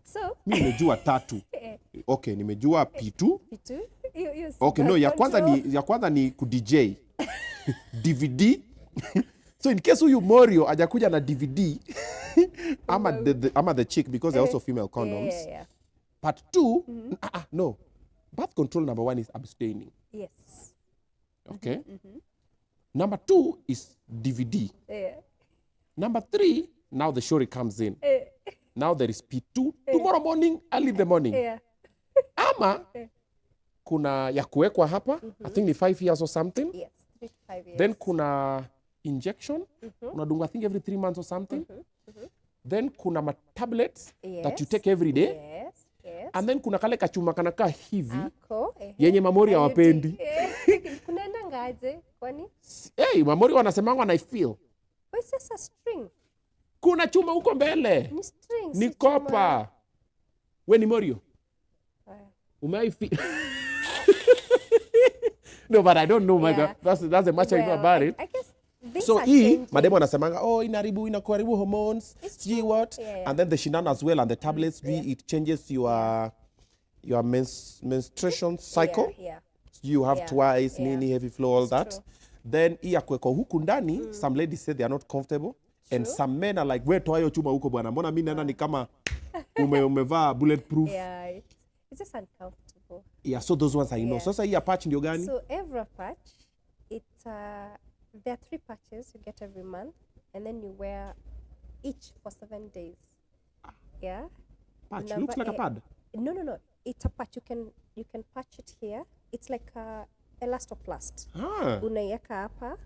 So mimi nimejua 3. Okay, nimejua P2. P2. Okay, no, ya kwanza ni ku DJ. DVD. So in case you Morio ajakuja na DVD, I'm the chick because they're also female condoms. Yeah. Part 2, no. Birth control number 1 is abstaining. Yes. Okay. Number 2 is DVD. Yeah. Number 3, now the shorty comes in. Now there is P2. Tomorrow morning, early in the morning. Yeah. Ama kuna ya kuwekwa hapa, I think ni 5 years or something. Yes, 3 to 5 years. Then kuna injection, unadunga I think every 3 months or something. Then kuna tablets that you take every day. Yes. And then kuna kale kachuma kanaka hivi. Yenye mamori hawapendi. Kunaenda ngaje? Kwani? Hey, mamori wanasemanga na I feel. It's just a string. Kuna chuma huko mbele. Ni strings. Ni kopa. We ni Morio? Umeifi. No, but I don't know, my God. That's the much I know about it. I guess so mademo anasemanga, inakuharibu hormones, see what? And then the shinan as well and the tablets, it changes your menstruation cycle. You have twice, nini, heavy flow, all that. True. Then iya kweko huku ndani, some ladies say they are not comfortable. True. And some men are like, we toa hiyo chuma huko bwana. Mbona mimi naenda ni kama umevaa bulletproof. Yeah, it's just uncomfortable. Yeah, so those ones I know. So iya patch ndio gani? So every patch, there are 3 patches you get every month, and then you wear each for 7 days. Yeah. Patch looks like a pad. No. It's a patch. You can patch it here. It's like a elastoplast. Unaiweka hapa,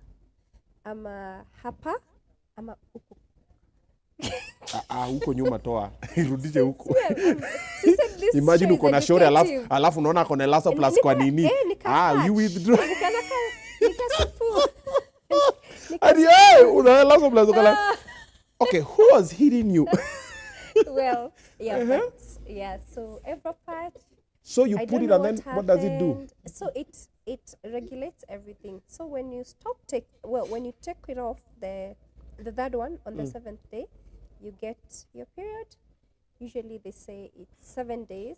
ama hapa, ama huku. Huko nyuma toa. Irudishe huko. Imagine uko na shore alafu unaona ako na elastoplast kwa nini? You withdraw. Okay, who was hitting you? Well, so every patch. So you put it and then what does it do? So it regulates everything. So when you when you take it off the third one on the 7th day, you get your period. Usually they say it's 7 days,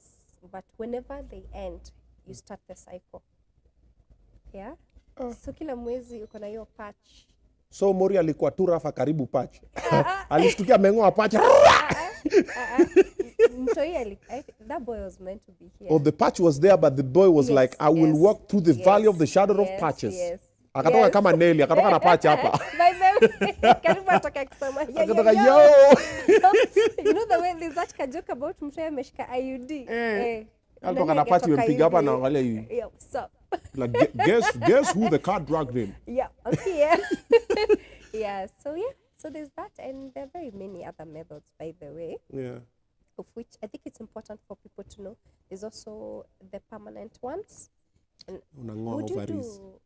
but whenever they end, you start the cycle. Yeah. So kila mwezi uko na hiyo patch. So Mori alikuwa tu rafa karibu patch. Alishtukia mengoa patch. That boy was meant to be here. Oh, the patch was there, but the boy was like, I will walk through the valley of the shadow of patches. Akatoka kama Nelly, akatoka na patch hapa. By the way, karibu atoka kusema. Akatoka yo. You know the way there's that joke about mtu ameshika IUD. Alitoka na patch imempiga hapa na angalia hivi. Yeah, what's up? Like guess who the car dragged him? Yeah, okay. Yeah, so there's that, and there are very many other methods, by the way. Yeah. Of which I think it's important for people to know. There's also the permanent ones. Would you do?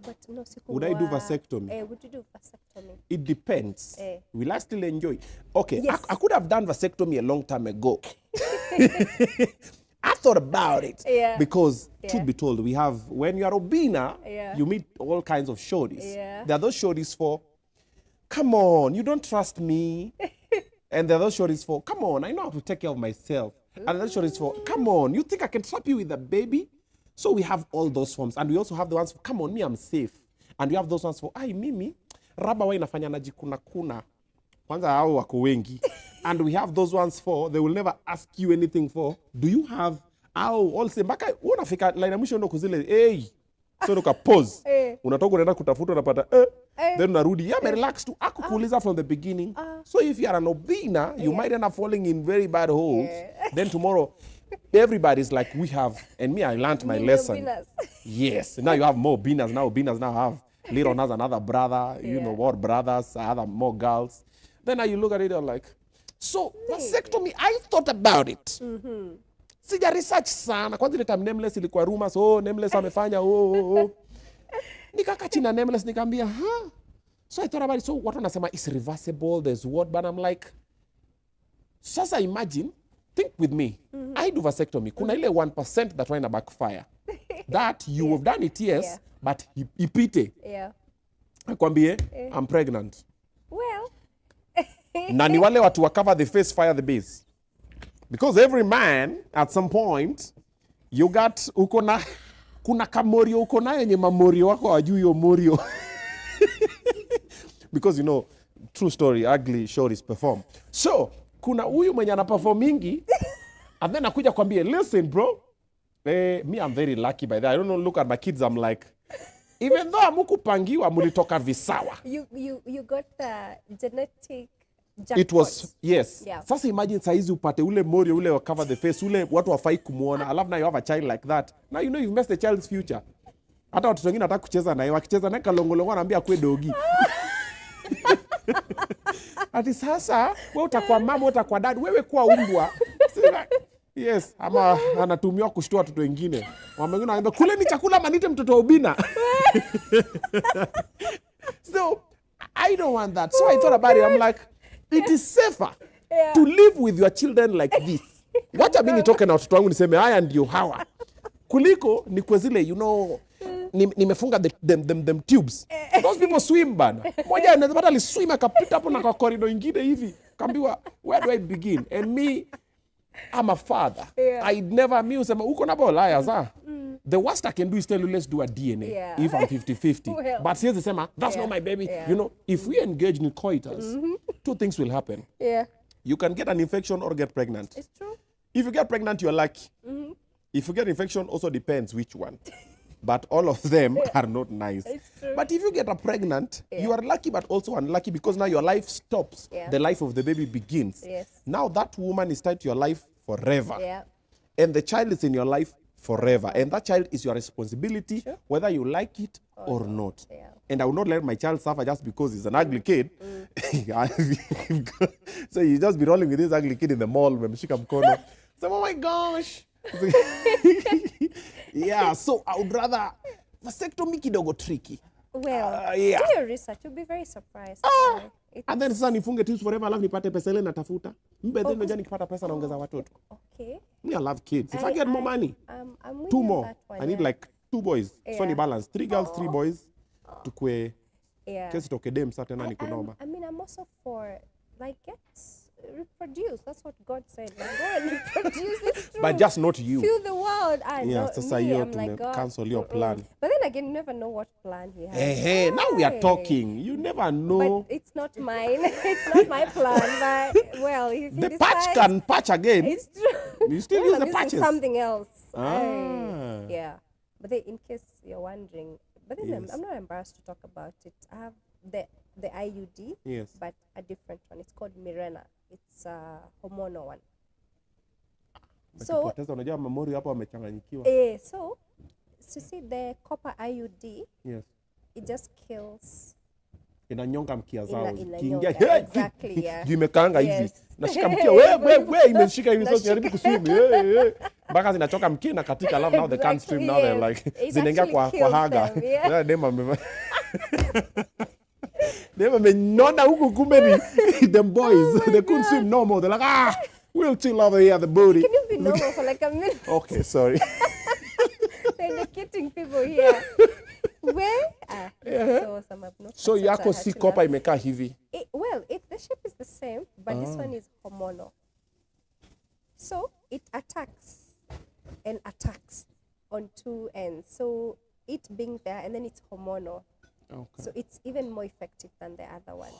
But no, would I do vasectomy? Would you do vasectomy? It depends. Will I still enjoy? Okay, yes. I could have done vasectomy a long time ago. I thought about it. Because, truth be told, when you are Obinna, you meet all kinds of shorties. There are those shorties for, come on, you don't trust me. And there are those shorties for, come on, I know how to take care of myself. And those shorties for, come on, you think I can trap you with a baby? So we have all those forms. And we also have the ones for, come on, me, I'm safe. And we have those ones for, mimi, raba wa inafanya najikuna kuna. Kwanza hao wako wengi. And we have those ones for, they will never ask you anything for, do you have, all say, mpaka, unafika, line ya mwisho ndo kuzile, so ndo ka pause. Unatoka unaenda kutafuta unapata, then unarudi, relax to akukuuliza from the beginning. So if you are an Obinna, you might end up falling in very bad holes. Then tomorrow, everybody's like, we have, and me, I learned my lesson. Obinaz. Yes, now you have more Obinnas. Now Obinnas now have, Little has another brother, you know what, brothers, other more girls. Then now you look at it, you're like, so vasectomy, I thought about it. Sija research sana. Kwanza ile time Nameless ilikuwa rumors, Nameless amefanya, Nikaka china Nameless nikamwambia, So I thought about it. So watu wanasema is reversible, there's what, but I'm like, sasa imagine, think with me. I do vasectomy. Kuna ile 1% that went backfire. That you have done it, yes, but ipite. Yeah. Akwambie, I'm pregnant. Well. Na ni wale watu wa cover the face, fire the base. Because every man, at some point, you got, kuna kamorio uko nayo yenye mamorio wako wajui yo morio. Because, true story, ugly stories perform. So, kuna huyu mwenye ana performingi, and then akuja kwambie, listen bro, me I'm very lucky by that. I don't know, look at my kids, I'm like, even though amukupangiwa mulitoka visawa. You got the genetic jackpot. It was, yes. Yeah. Sasa imagine saizi upate ule morio, ule wa cover the face, ule watu wafai kumuona. I love now you have a child like that. Now you know you've messed the child's future. Hata watoto wengine nataka kucheza naye, wakicheza naye kalongolongo anaambia kwe dogi. Ati sasa, wewe utakuwa mama, utakuwa dad, wewe kuwa umbwa. Yes, ama anatumiwa kushtua watoto wengine. Wengine wanaambia kule ni chakula manite mtoto wa Obinna. So, I don't want that. So I thought about it. I'm like, it is safer to live with your children like this. Wacha mimi nitoke na watoto wangu niseme haya ndio hawa. Kuliko ni kwa zile nimefunga them tubes. Those people swim bana. Moja anapata li swim akapita hapo na kwa corridor nyingine hivi. Kaambiwa where do I begin? And me, I'm a father. I'd never usema uko na bola liars. The worst I can do is tell you let's do a DNA if I'm 50-50. Well, but here's the same, that's not my baby. If we engage in coitus, two things will happen. You can get an infection or get pregnant. It's true. If you get pregnant, you're lucky. If you get infection, also depends which one. But all of them are not nice. It's true. But if you get a pregnant, you are lucky but also unlucky because now your life stops. The life of the baby begins. Now that woman is tied to your life forever. And the child is in your life forever. And that child is your responsibility, whether you like it or not. And I will not let my child suffer just because he's an ugly kid. So you just be rolling with this ugly kid in the mall. So, oh my gosh. So I would rather vasectomy kidogo tricky. Well, do your research. You'll be very surprised. And then sasa nifunge tubes forever alafu nipate pesa ile natafuta. Mbele ndio nikipata pesa naongeza watoto. Okay. Me I love kids. If I get more money, I'm with 2 you more. that one, I need like 2 boys. So ni balance. 3 girls, 3 boys. Tukwe. Kesi toke dem sasa tena ni kunoma. I mean, I'm also for reproduce. That's what God said. Like, go and reproduce. It's true. But just not you. Fill the world. Sasa hiyo cancel your plan. But then again, you never know what plan he has. Hey, now we are talking. You never know. But it's not mine. It's not my plan. But well, if the patch can patch again. It's true. You still use the patches. Something else. But then, in case you're wondering, but then I'm not embarrassed to talk about it. I have the IUD, but a different one. It's called Mirena. It's a hormonal one. So, so see the copper IUD, it just kills. Inanyonga mkia zao. Exactly, Juu imekaanga hivi. Nashika mkia, we imeshika hivi sasa jaribu kuswim. Mpaka zinachoka mkia na katika alafu now they can't swim now they're like zinaingia kwa haga. Dema menona huku kumbe ni them boys they couldn't swim no more. They're like we'll chill over here the booty. Can you be normal for like a minute? Okay, sorry. They're kidding people here. Where? So yako si kopa imekaa hivi. Well, the shape is the same, but this one is hormonal. So it attacks on 2 ends. So it being there and then it's hormonal. Okay. So it's even more effective than the other one.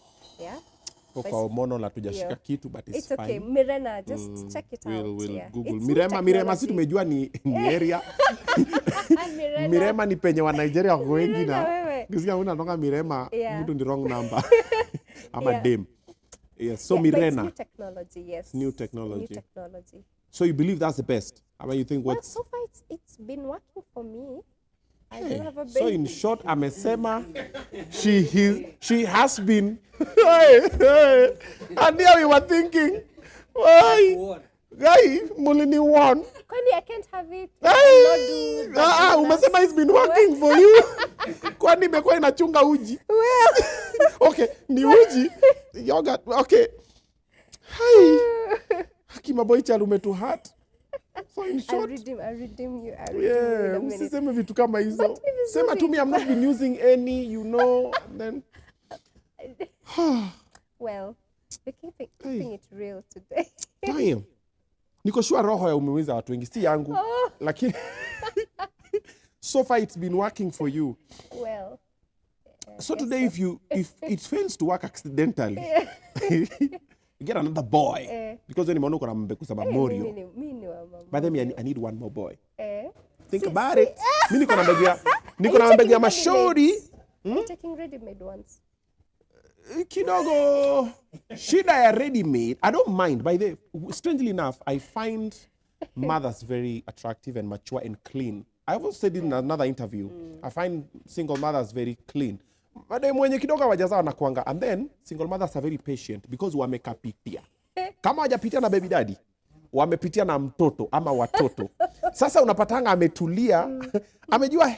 Kwa hormonal hatujashika kitu but it's fine. Okay, Mirena, just check it out. We'll Google. Mirema si tumejua ni area. Mirema ni penye wa Nigeria wengi na. Kisikia unatoka Mirema, mtu ni wrong number. Ama dem. Yes, so Mirena. New technology, yes. New technology. So you believe that's the best? I mean, you think what? Well, so far it's been working for me. I don't have a baby. So in short, amesema she has been. And there we were thinking, why? Guy, Mulini won. Kwani I can't have it. Umesema it's been working for you. Kwani imekuwa inachunga uji? Well. Okay, ni uji. Yogurt. Okay. Hi. Haki maboy child umetu hurt. So in short. I'll redeem you. Yeah, usiseme vitu kama hizo. Sema to me I'm not been using any, you know, and then. Well, we're keeping it real today. Damn. Niko sure roho ya umeumiza watu wengi, si yangu. Lakini so far it's been working for you. Well. So today if it fails to work accidentally, you get another boy. Because when you want to kusema Morio. But then I need one more boy. Think about it. Mimi niko na mbegu ya mashori. I'm taking ready-made ones. Kidogo shida ya ready-made. I don't mind. By the strangely enough, I find mothers very attractive and mature and clean. I also said in another interview, I find single mothers very clean. But mwenye kidogo hawajaza wanakuanga, and then single mothers are very patient because wamekapitia. Kama hawajapitia na baby daddy, wamepitia na mtoto ama watoto. Sasa unapatanga ametulia, amejua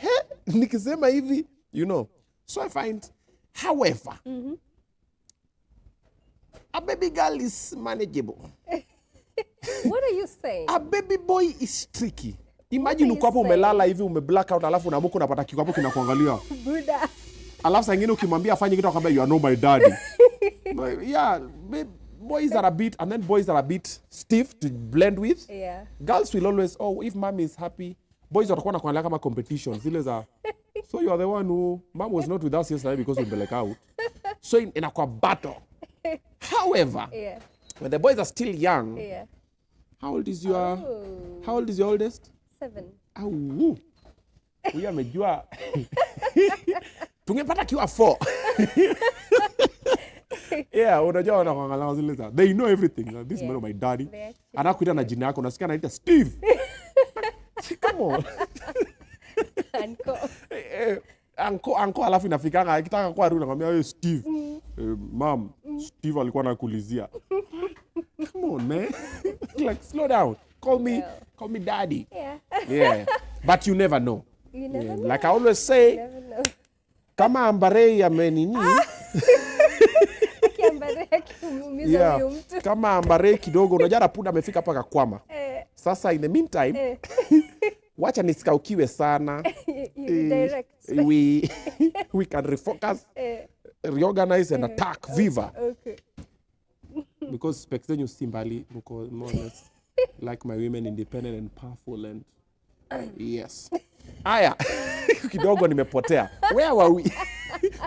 nikisema hivi, you know. So I find, however, a baby girl is manageable. What are you saying? A baby boy is tricky. Imagine uko hapo umelala hivi umeblackout alafu unaamka unapata kiko hapo kinakuangalia. Buddha. Alafu saa nyingine ukimwambia afanye kitu akwambia you are not my daddy. But yeah, boys are a bit, and then boys are a bit stiff to blend with. Yeah. Girls will always, if mommy is happy, boys watakuwa na kuangalia kama competitions zile za so you are the one who mom was not with us yesterday because we black out. So in a battle. However, when the boys are still young, how old is your oldest? 7. Huyu amejua. Tungepata kiwa 4. Yeah, unajua wanakuangalia zile za. They know everything. This man of my daddy. Anakuita na jina yako, unasikia anaita Steve. Come on. Anko alafu inafikanga akitaka kwa rudi nakwambia wewe Steve. Mom, Steve alikuwa anakulizia. Come on, man. Like slow down. Call me daddy. Yeah. But you never know. You never know. Like I always say, Never know. Kama ambare ya menini. Kama ambare kidogo unajua punda amefika paka kwama. Sasa in the meantime, wacha nisikaukiwe sana. We can refocus, reorganize and attack Viva. Okay. Because spectator simbali more or less like my women, independent and powerful and yes. Aya, kidogo nimepotea. Where were we?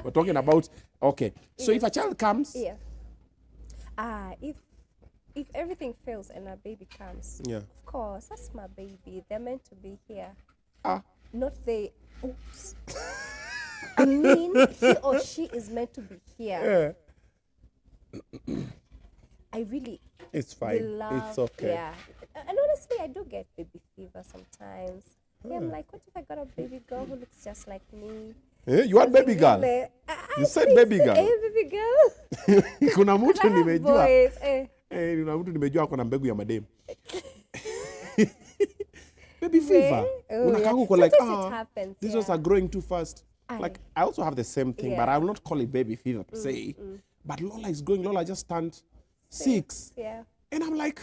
We're talking about, okay. So if a child comes. Yeah. If everything fails and a baby comes. Yeah. Of course, that's my baby. They're meant to be here. Not they. Oops. I mean, he or she is meant to be here. Yeah. I really. It's fine. It's okay. Yeah. And honestly, I do get baby fever sometimes. Yeah, I'm like, what if I got a baby girl who looks just like me? You want baby girl? You said baby girl. Baby girl. Kuna mtu nimejua. Kuna mtu nimejua ako na mbegu ya madem. Baby fever. Unakangu uko like, these ones are growing too fast. Like, I also have the same thing, but I will not call it baby fever per se. But Lola is growing. Lola just turned 6. Yeah. And I'm like,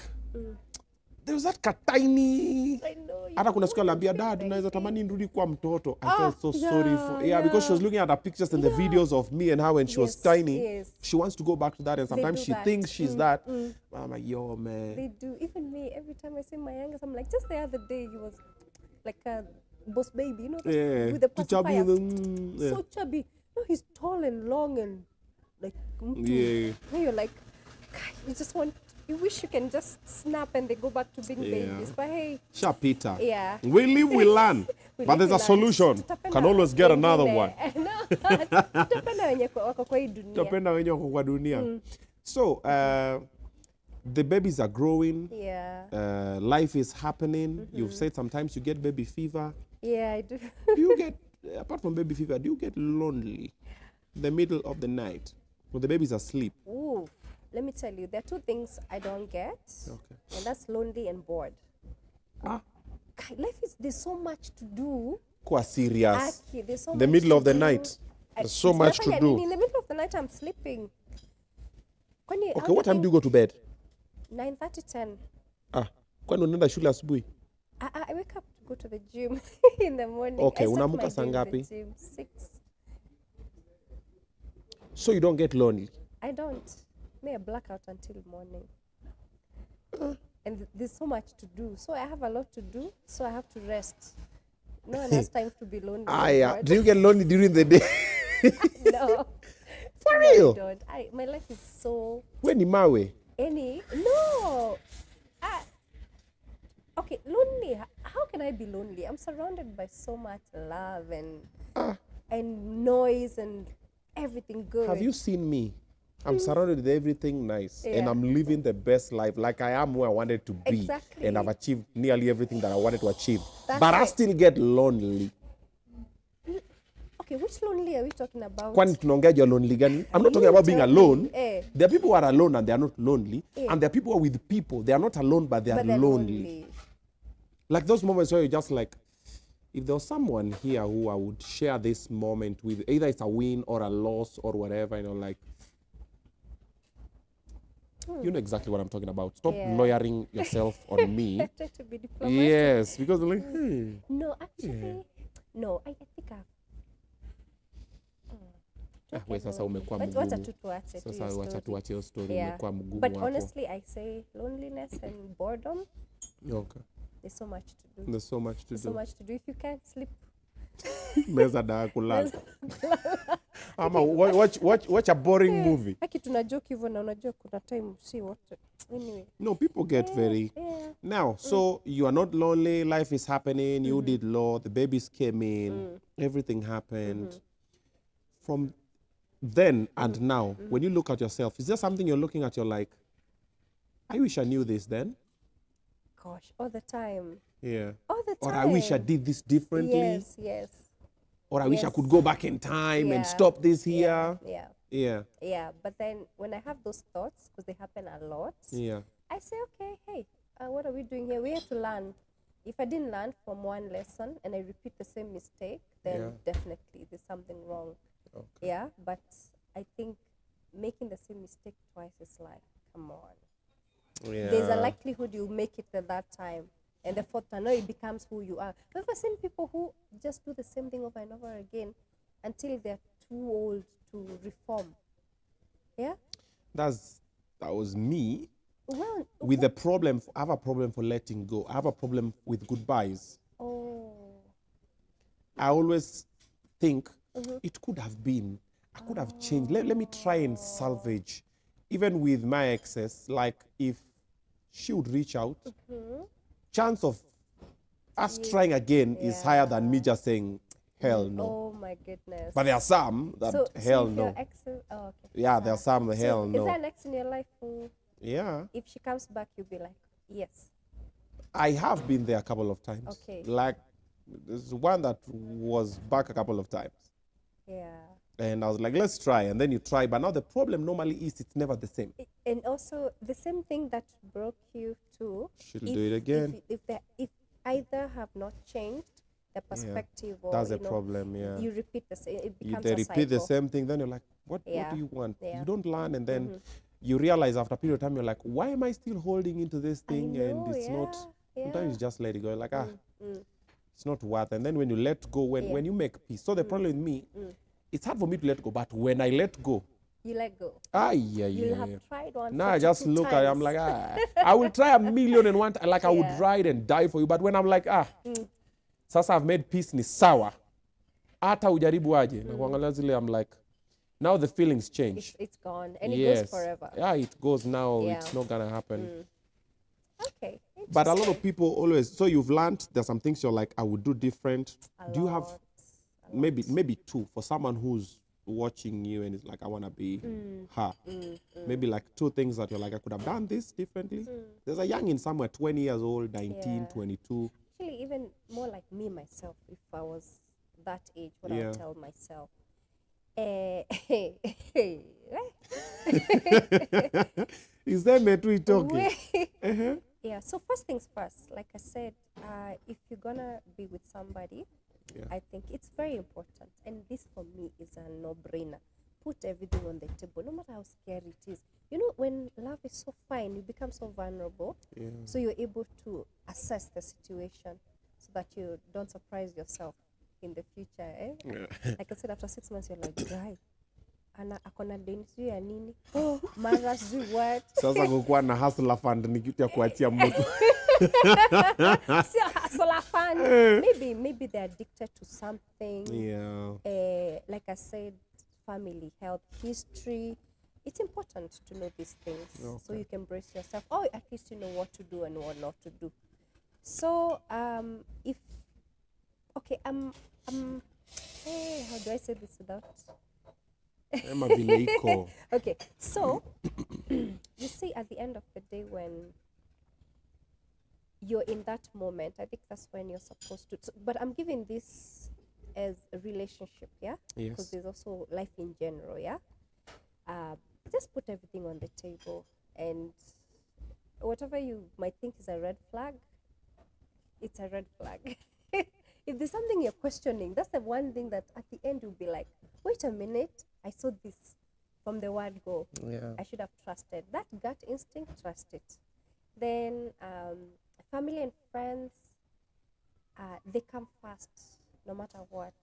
there's that tiny. I know. Hata kuna siku aliambia dad naweza tamani nirudi kwa mtoto. I felt so sorry for because she was looking at her pictures and the videos of me and her when she was tiny. Yes. She wants to go back to that and sometimes she thinks she's that. I'm like, yo man. They do. Even me, every time I see my youngest, I'm like, just the other day he was like a boss baby, you know, with the pacifier. So chubby. No, he's tall and long and like yeah. You're like, you just want. You wish you can just snap and they go back to being babies. But hey. Sharp Peter. Yeah. We live, we learn. But there's a solution. Can always get another one. Tutapenda wenye wako kwa hii dunia. Tutapenda wenye wako kwa dunia. So, the babies are growing. Yeah. Life is happening. You've said sometimes you get baby fever. Yeah, I do. Do you get, apart from baby fever, do you get lonely in the middle of the night when the baby's asleep? Ooh. Let me tell you, there are 2 things I don't get, and that's lonely and bored. life is, there's so much to do. Quite serious. Aki, there's so the much middle to of the do. night. There's so much to do. In the middle of the night, I'm sleeping. Okay, what time do you go to bed? 9:30, 10. Kwani unaenda shule asubuhi? I wake up to go to the gym in the morning. Okay, I start unaamka my saa day in ngapi? the gym, 6. So you don't get lonely? I don't. May I black out until morning. And there's so much to do. So I have a lot to do, so I have to rest. No one has time to be lonely. Yeah. Do you get lonely during the day? No. For real? No, I don't. My life is so... When in Maui? No. Okay, lonely. How can I be lonely? I'm surrounded by so much love and noise and everything good. Have you seen me? I'm surrounded with everything nice, and I'm living the best life. Like I am where I wanted to be, exactly. and I've achieved nearly everything that I wanted to achieve. That's but I still get lonely. Okay, which lonely are we talking about? Kwani tunaongea juu ya lonely gani? I'm not talking about being alone. There are people who are alone and they are not lonely, and there are people who are with people. They are not alone, but they are lonely. Like those moments where you're just like, if there was someone here who I would share this moment with, either it's a win or a loss or whatever, you know, like, you know exactly what I'm talking about. Stop lawyering yourself on me. Try to be diplomatic. Yes, because like, No, actually, no, I think sasa umekuwa mgumu. Sasa wacha tuache hiyo story, umekuwa mgumu But hapo. honestly, I say loneliness and boredom. Okay. There's so much to do. There's so much to do. So much to do. If you can't sleep, meza dawa kulala. Ama watch a boring movie. Haki tuna joke hivyo na unajua kuna time see what. Anyway. No, people get very now. So you are not lonely. Life is happening. You did law. The babies came in. Everything happened. From then and now, when you look at yourself, is there something you're looking at? You're like, I wish I knew this then. Gosh, all the time. Yeah. All the time. Or I wish I did this differently. Yes. Or I wish I could go back in time and stop this here. Yeah. But then when I have those thoughts, because they happen a lot, I say, okay, hey, what are we doing here? We have to learn. If I didn't learn from one lesson and I repeat the same mistake, then definitely there's something wrong. Okay. Yeah, but I think making the same mistake twice is like, come on. Yeah. There's a likelihood you'll make it at that time. And the fourth time, it becomes who you are. Have you seen people who just do the same thing over and over again until they're too old to reform? Yeah? That was me. Well, with the problem, I have a problem for letting go. I have a problem with goodbyes. Oh. I always think it could have been, I could have changed. Let me try and salvage. Even with my exes, like if she would reach out, chance of us trying again is higher than me just saying, hell no. Oh my goodness. But there are some that hell no. Exes, okay. Yeah, there are some that hell no. Is there an ex in your life who, if she comes back, you'll be like, yes? I have been there a couple of times. Okay. Like, there's one that was back a couple of times. Yeah. And I was like, let's try. And then you try. But now the problem normally is it's never the same. And also, the same thing that broke you too. She'll do it again. If either have not changed the perspective or that's a problem, you repeat the same, it becomes they a repeat cycle. the same thing, then you're like, what do you want? You don't learn, and then you realize after a period of time, you're like, why am I still holding into this thing? And it's not, sometimes you just let it go. Like, it's not worth. And then when you let go, when you make peace. So the problem with me, it's hard for me to let go, but when I let go, you let go. You have tried one. Now I just look at it, I'm like, I will try 1,000,001. Like I would ride and die for you, but when I'm like, sasa I've made peace ni sawa. Hata ujaribu aje. Na kuangalia zile, I'm like, now the feelings change. It's gone, and it goes forever. Yeah, it goes now. It's not gonna happen. Okay. But a lot of people always. So you've learned there's some things you're like, I would do different. Do you have maybe two for someone who's watching you and is like, I want to be her? Maybe like two things that you're like, I could have done this differently. There's a young in somewhere 20 years old, 19, 22. Actually, even more like me myself, if I was that age, what I would tell myself. Is that me talking? Yeah, so first things first, like I said, if you're gonna be with somebody, I think it's very important. And this for me is a no-brainer. Put everything on the table, no matter how scary it is. You know, when love is so fine, you become so vulnerable. Yeah. So you're able to assess the situation so that you don't surprise yourself in the future. Eh? Yeah. Like I said, after 6 months, you're like, dry. Ana akona deni sio ya nini? Oh, mara sio what? Sasa kukuwa na hustler fund ni kitu ya kuachia mtu. Sio hustler fund. Maybe they're addicted to something. Yeah. Like I said, family, health, history. It's important to know these things so you can brace yourself. Oh, at least you know what to do and what not to do. So, if okay, how do I say this without? Okay, so you see, at the end of the day, when you're in that moment, I think that's when you're supposed to. But I'm giving this as a relationship, yeah, because there's also life in general, yeah. Just put everything on the table, and whatever you might think is a red flag, it's a red flag. If there's something you're questioning, that's the one thing that at the end you'll be like, wait a minute, I saw this from the word go. Yeah. I should have trusted. That gut instinct, trust it. Then family and friends, they come first no matter what.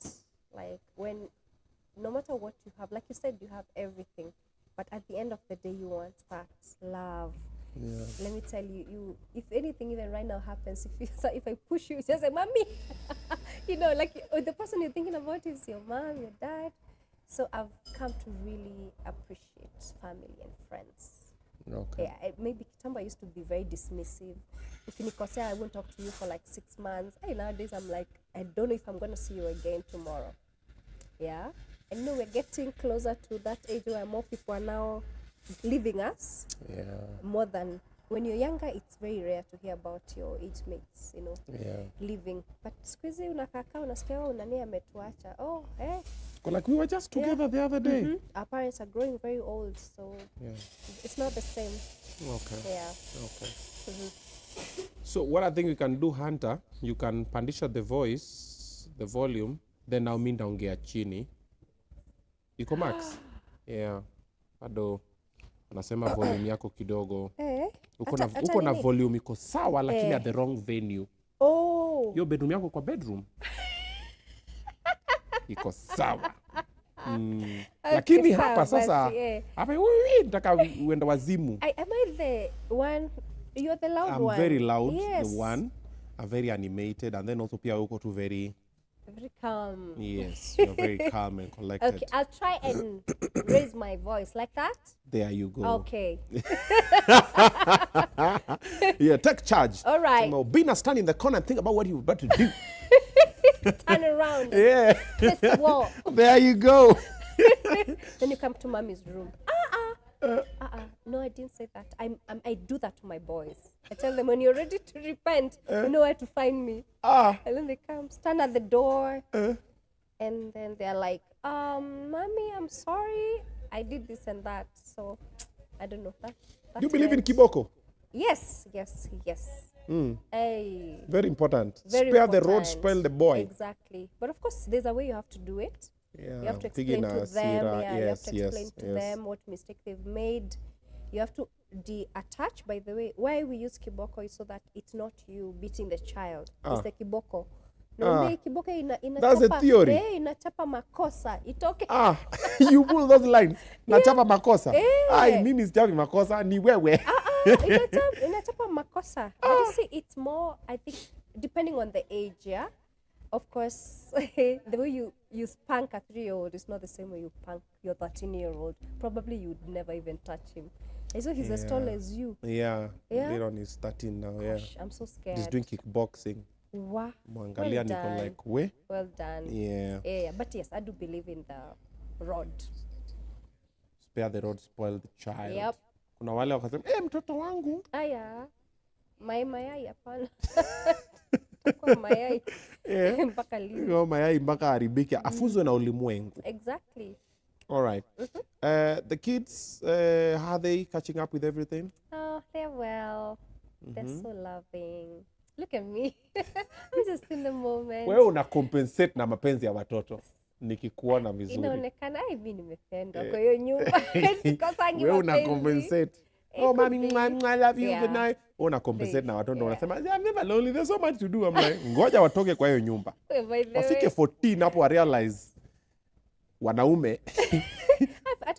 Like no matter what you have, like you said, you have everything. But at the end of the day, you want that love. Yeah. Let me tell you, if anything even right now happens, if I push you, just say, mommy. You know, like the person you're thinking about is your mom, your dad. So I've come to really appreciate family and friends. Okay. Yeah, maybe Kitambo used to be very dismissive. If you say I won't talk to you for like 6 months, nowadays I'm like, I don't know if I'm going to see you again tomorrow. Yeah. And you know, we're getting closer to that age where more people are now leaving us. Yeah. More than when you're younger, it's very rare to hear about your age mates, you know, leaving. But squeeze unakaka unasikia unani ametuacha. Oh, eh. Like we were just together the other day. Mm-hmm. Our parents are growing very old, so it's not the same. Okay. Yeah. Okay. Mm-hmm. So what I think you can do, Hunter, you can pandisha the voice, the volume, then now mi ndaongea chini. Iko max? Yeah. Ado anasema volume yako kidogo. Uko na volume iko sawa lakini at the wrong venue. Oh. Yo bedroom yako kwa bedroom. Iko sawa. Lakini hapa sasa hapa nataka uende wazimu. Am I the one? You're the loud one. I'm very loud, yes. The one. I'm very animated, and then also pia uko too very calm. Yes, you're very calm and collected. Okay, I'll try and raise my voice like that. There you go. Okay. Yeah, take charge. All right. So, Obinna, stand in the corner and think about what you're about to do. Turn around. Yeah. Face the wall. There you go. Then you come to mommy's room. No, I didn't say that. I do that to my boys. I tell them, when you're ready to repent, you know where to find me. And then they come, stand at the door, and then they're like, mommy, I'm sorry. I did this and that. So, I don't know. You believe in Kiboko? Yes. Hey. Very important. Spare the rod, spoil the boy. Exactly. But of course, there's a way you have to do it. Yeah. You have to explain to them. You have to explain to them what mistake they've made. You have to de-attach. By the way, why we use kiboko is so that it's not you beating the child. It's the kiboko. No, kiboko inachapa. That's a theory. Inachapa makosa. Itoke. You pull those lines. Nachapa makosa. Ai, mimi sijapi makosa. Ni wewe. Inachapa makosa. But you see, it's more, I think, depending on the age, yeah? Of course, the way you spank a 3-year-old is not the same way you spank your 13-year-old. Probably you'd never even touch him. I saw he's as tall as you. Yeah. Later on, he's 13 now. Gosh, I'm so scared. He's doing kickboxing. Wow. Mwangalia niko like, we? Well done. Yeah. But yes, I do believe in the rod. Spare the rod, spoil the child. Yep. Kuna wale wakasema, mtoto wangu. Aya. Mayai hapana. Kwa mayai. Mpaka lini. Kwa mayai mpaka haribike. Afuzwe na ulimwengu. Exactly. All right. The kids, how are they catching up with everything? Oh, they're well. They're so loving. Look at me. I'm just in the moment. Wewe una compensate na mapenzi ya watoto. Nikikuona vizuri. Inaonekana hivi nimependwa kwa hiyo nyumba. Sikosangi wewe una compensate. Oh, mommy, I love you, good night. Una compensate na watoto unasema, I'm never lonely, there's so much to do. I'm like, ngoja watoke kwa hiyo nyumba. Wafike 14 hapo wa realize wanaume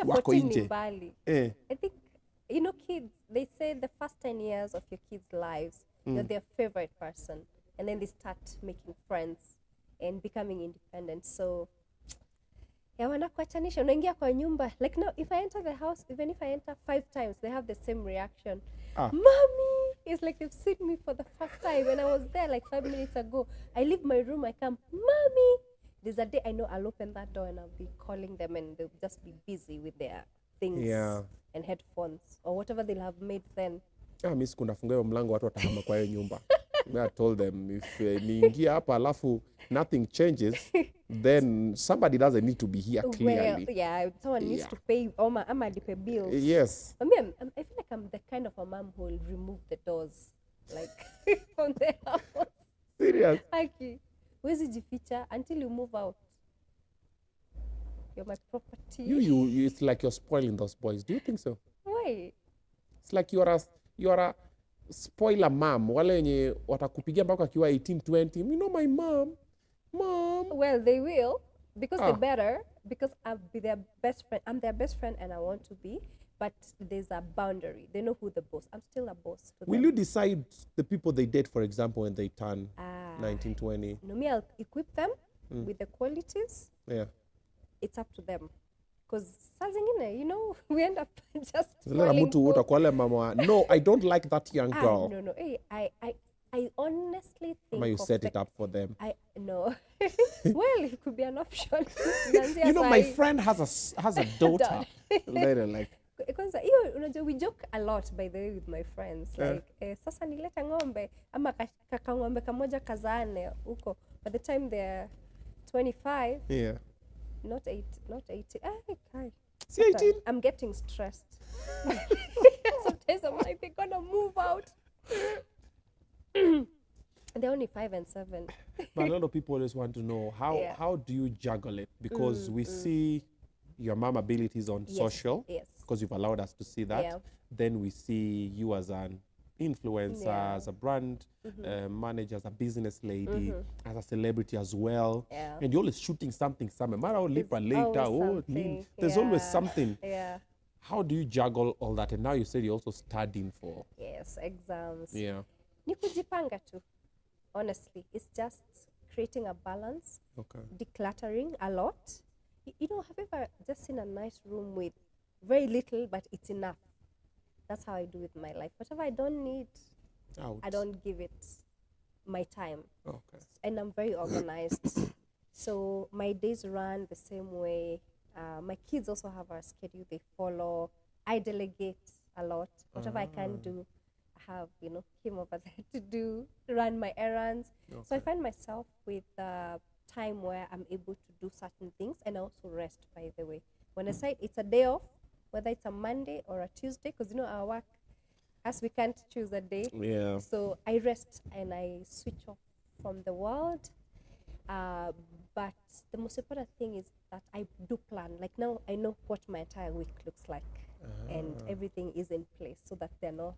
wako nje. I think, you know, kids, they say the first 10 years of your kids' lives, you're their favorite person. And then they start making friends and becoming independent. So, yeah, wanakuachanisha, unaingia kwa nyumba. Like now, if I enter the house, even if I enter 5 times, they have the same reaction. Mommy! It's like they've seen me for the first time. And I was there like 5 minutes ago. I leave my room, I come, Mommy! There's a day I know I'll open that door and I'll be calling them and they'll just be busy with their things and headphones or whatever they'll have made then. Mimi siku nafunga hiyo mlango watu watahama kwa hiyo nyumba. I told them if niingia hapa alafu nothing changes, then somebody doesn't need to be here clearly. Well, yeah, someone needs to pay ama lipe bills. Yes. I mean, I feel like I'm the kind of a mom who will remove the doors like from the house. Serious? Okay. Where's the feature until you move out? You're my property. You it's like you're spoiling those boys. Do you think so? Why? It's like you're a spoiler mom. Wale wenye watakupigia mpaka akiwa 18, 20. You know my mom. Well, they will because they better because I'll be their best friend. I'm their best friend and I want to be. But there's a boundary. They know who the boss. I'm still a boss to them. Will you decide the people they date, for example, when they turn 19, 20? No, me, I'll equip them with the qualities. Yeah. It's up to them. Because you know, we end up just no, I don't like that young girl. No. Hey, I honestly think you set it up for them. No. Well, it could be an option. You know, my friend has a daughter. Later, like. We joke a lot, by the way, with my friends. Like, sasa nileta ng'ombe, ama kakang'ombe kamoja kazaane uko. By the time they're 25, not 80. See, 18? I'm getting stressed. Sometimes I'm like, they're gonna move out. They're only 5 and 7. But a lot of people always want to know, how do you juggle it? Because we see your mom abilities on social, because you've allowed us to see that. Then we see you as an influencer, as a brand manager, as a business lady, as a celebrity as well. And you're always shooting something somewhere. There's always something. How do you juggle all that? And now you said you're also studying for... Yes, exams. Yeah. Ni kujipanga tu. Honestly, it's just creating a balance, decluttering a lot. You know, have you ever just seen a nice room with very little, but it's enough? That's how I do with my life. Whatever I don't need, I don't give it my time. And I'm very organized. So my days run the same way. My kids also have a schedule they follow. I delegate a lot. Whatever I can do, I have, you know, him over there to run my errands. So I find myself with time where I'm able to do certain things, and I also rest, by the way. When I say it's a day off, whether it's a Monday or a Tuesday, because, you know, our work, as we can't choose a day. So I rest and I switch off from the world. But the most important thing is that I do plan. Like now, I know what my entire week looks like, and everything is in place so that they're not,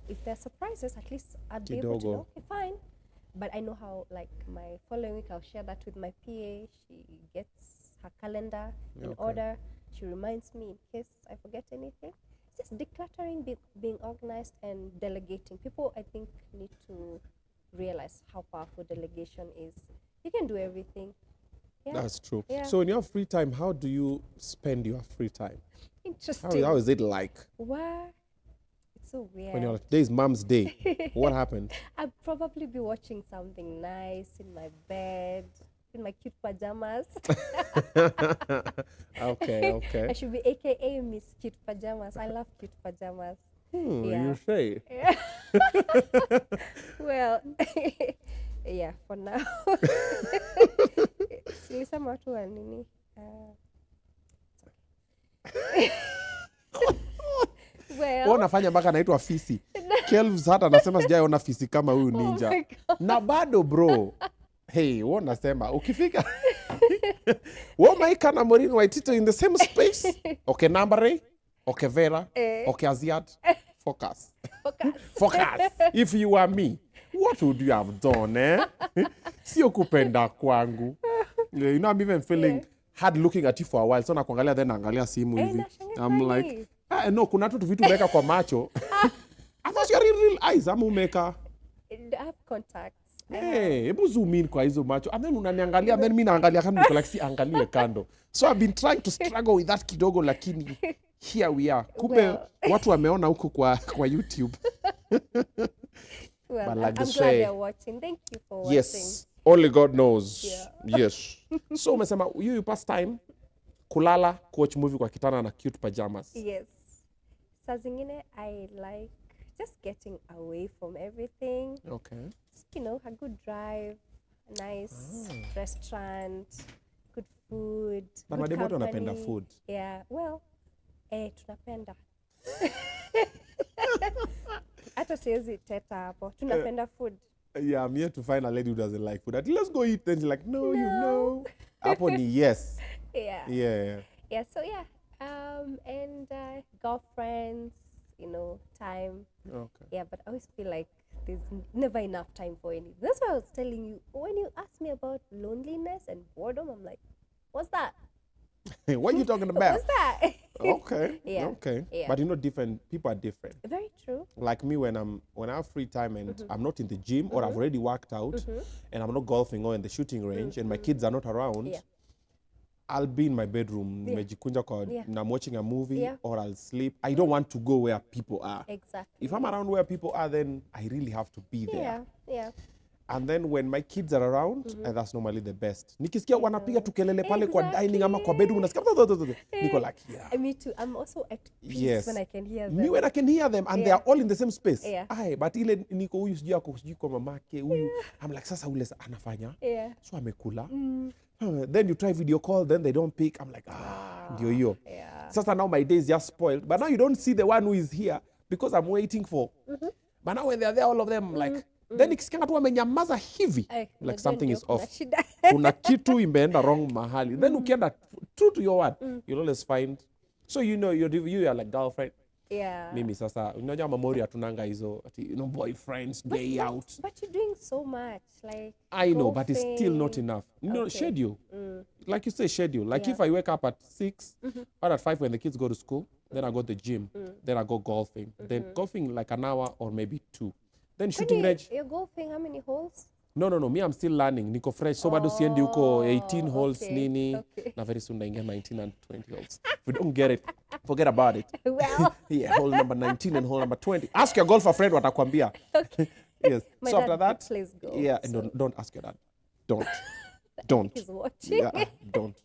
if there are surprises, at least I'll be able to know, okay, fine. But I know how, like, my following week, I'll share that with my PA. She gets her calendar in order. She reminds me in case I forget anything. Just decluttering, being organized, and delegating. People, I think, need to realize how powerful delegation is. You can do everything. That's true. So in your free time, how do you spend your free time? Interesting. How is it like? What? It's so weird. When you're like, today's mom's day, what happened? I'd probably be watching something nice in my bed, in my cute pajamas. Okay. I should be AKA Miss Cute Pajamas. I love cute pajamas. You say? Well, yeah, for now. Silisema watu wa nini? Well, unafanya mpaka naitwa fisi. Kelvs hata anasema sijaona fisi kama huyu ninja. Na bado bro. Hey, wewe unasema ukifika wewe maika na Maureen Waititu in the same space. Okay, Nambare. Okay, Vera. Okay, Aziad. Focus. Focus. If you were me, what would you have done, eh? Sio kupenda kwangu. You know, I'm even feeling hard looking at you for a while. So nakuangalia then naangalia simu hivi. I'm like, no, kuna tu vitu umeweka kwa macho. I thought you real eyes. I'm umeka. I have contacts. Hey, hebu zoom in kwa hizo macho. And then unaniangalia, and then mimi naangalia kando niko like si angalie kando. So I've been trying to struggle with that kidogo lakini here we are. Kumbe watu wameona huko kwa YouTube. Well, like I'm glad they're watching. Thank you for watching. Yes, only God knows. Yes. So umesema you pass time kulala, watch movie kwa kitanda na cute pajamas. Yes. Saa zingine I like just getting away from everything. Okay. You know, a good drive, a nice restaurant, good food, But good company. Wanapenda food. Yeah, well, tunapenda. Hata siwezi teta hapo. Tunapenda food. Yeah, I'm here to find a lady who doesn't like food. Let's go eat. Then she's like, no, you know. Hapo ni yes. Yeah, so yeah. And girlfriends, you know, time. Okay. Yeah, but I always feel like there's never enough time for anything. That's what I was telling you. When you ask me about loneliness and boredom, I'm like, what's that? What are you talking about? What's that? Okay. Yeah. Okay. Yeah. But you know, different people are different. Very true. Like me, when I have free time and I'm not in the gym or I've already worked out and I'm not golfing or in the shooting range and my kids are not around, I'll be in my bedroom, and I'm watching a movie or I'll sleep. I don't want to go where people are. Exactly. If I'm around where people are, then I really have to be there. Yeah. And then when my kids are around, and that's normally the best. Nikisikia wanapiga tukelele pale kwa dining ama kwa bedroom, nasikia niko like, yeah. Me too. I'm also at peace when I can hear them. Me when I can hear them and they are all in the same space. Yeah. Aye, but ile niko huyu sijui kwa mamake huyu. I'm like sasa ule anafanya. Yeah. So amekula. Then you try video call, then they don't pick. I'm like, ndio hiyo. Yeah. Sasa now my day is just spoiled. But now you don't see the one who is here because I'm waiting for. But now when they're there, all of them like, then ikisikia tu wamenyamaza hivi, like something is off. Kuna kitu imeenda wrong mahali. Then ukienda true to your word, you'll always find. So you know, you are like girlfriend. Yeah. Mimi sasa, unajua mamori hatunanga hizo, boyfriends, day out. But you're doing so much, like I know, but it's still not golfing. enough. No, schedule. Like you say, schedule. Like if I wake up at 6 or at 5 when the kids go to school, then I go to the gym, then I go golfing. Then golfing like an hour or maybe 2. Then shooting range. You're golfing how many holes? No, me I'm still learning. Niko fresh. So bado siendi huko 18 holes nini. Na very soon naingia 19 and 20 holes. If you don't get it, forget about it. Well. Yeah, hole number 19 and hole number 20. Ask your golfer friend watakwambia. Okay. Yes. My so dad after that, plays golf, yeah, so. and don't ask your dad. Don't. He's watching. Yeah, don't.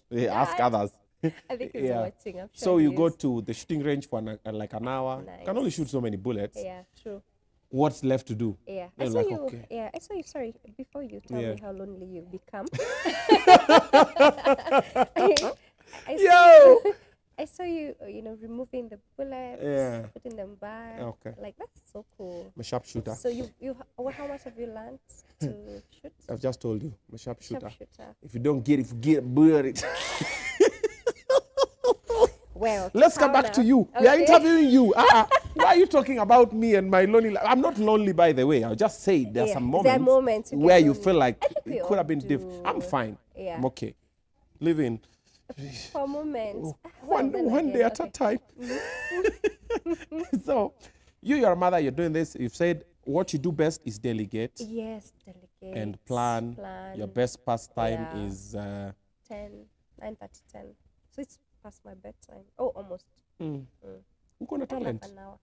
Yeah, ask others. I think he's watching. I'm sure So you he go is. to the shooting range for like an hour. Nice. Can only shoot so many bullets. Yeah, true. What's left to do? Yeah. You're I saw like, you. okay. Yeah, I saw you. Sorry, before you tell me how lonely you've become. I saw you, removing the bullets, putting them back. Okay. Like, that's so cool. I'm a sharpshooter. So how much have you learned to shoot? I've just told you, I'm a sharpshooter. If you bury it. Well, let's come back to you. Okay. We are interviewing you. Why are you talking about me and my lonely life? I'm not lonely, by the way. I'll just say there's some moments you where you feel like it could have been different. I'm fine. Yeah. I'm okay. Living. For a moment. One day at a time. So, you're a mother, you're doing this. You've said what you do best is delegate. Yes, delegate. And plan. Your best pastime is 9:30, 10. So it's past my bedtime. Oh, almost. Uko na talent. Half an hour.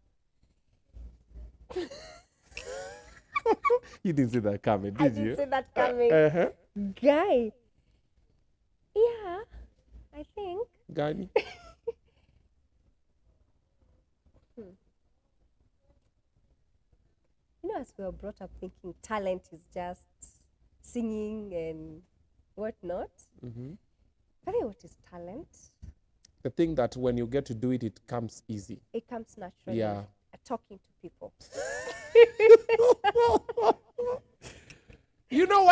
You didn't see that coming, did you? I didn't see that coming. Guy. Yeah, I think. Guy. As we were brought up thinking talent is just singing and whatnot. But what is talent? The thing that when you get to do it, it comes easy. It comes naturally. Yeah. Talking to people.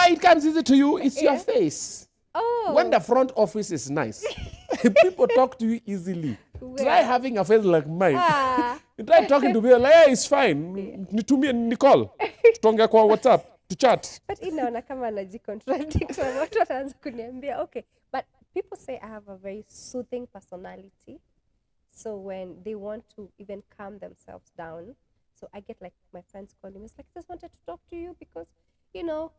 why it comes easy to you? It's your face. Oh. When the front office is nice, people talk to you easily. Try having a face like mine. Try talking to me like, hey, it's fine. To me and Nicole. Tutonge kwa WhatsApp to chat. But inaona kama anajicontradict. Watu wataanza kuniambia, okay. But people say I have a very soothing personality. So when they want to even calm themselves down, so I get like my friends calling me, it's like, I just wanted to talk to you because, you know,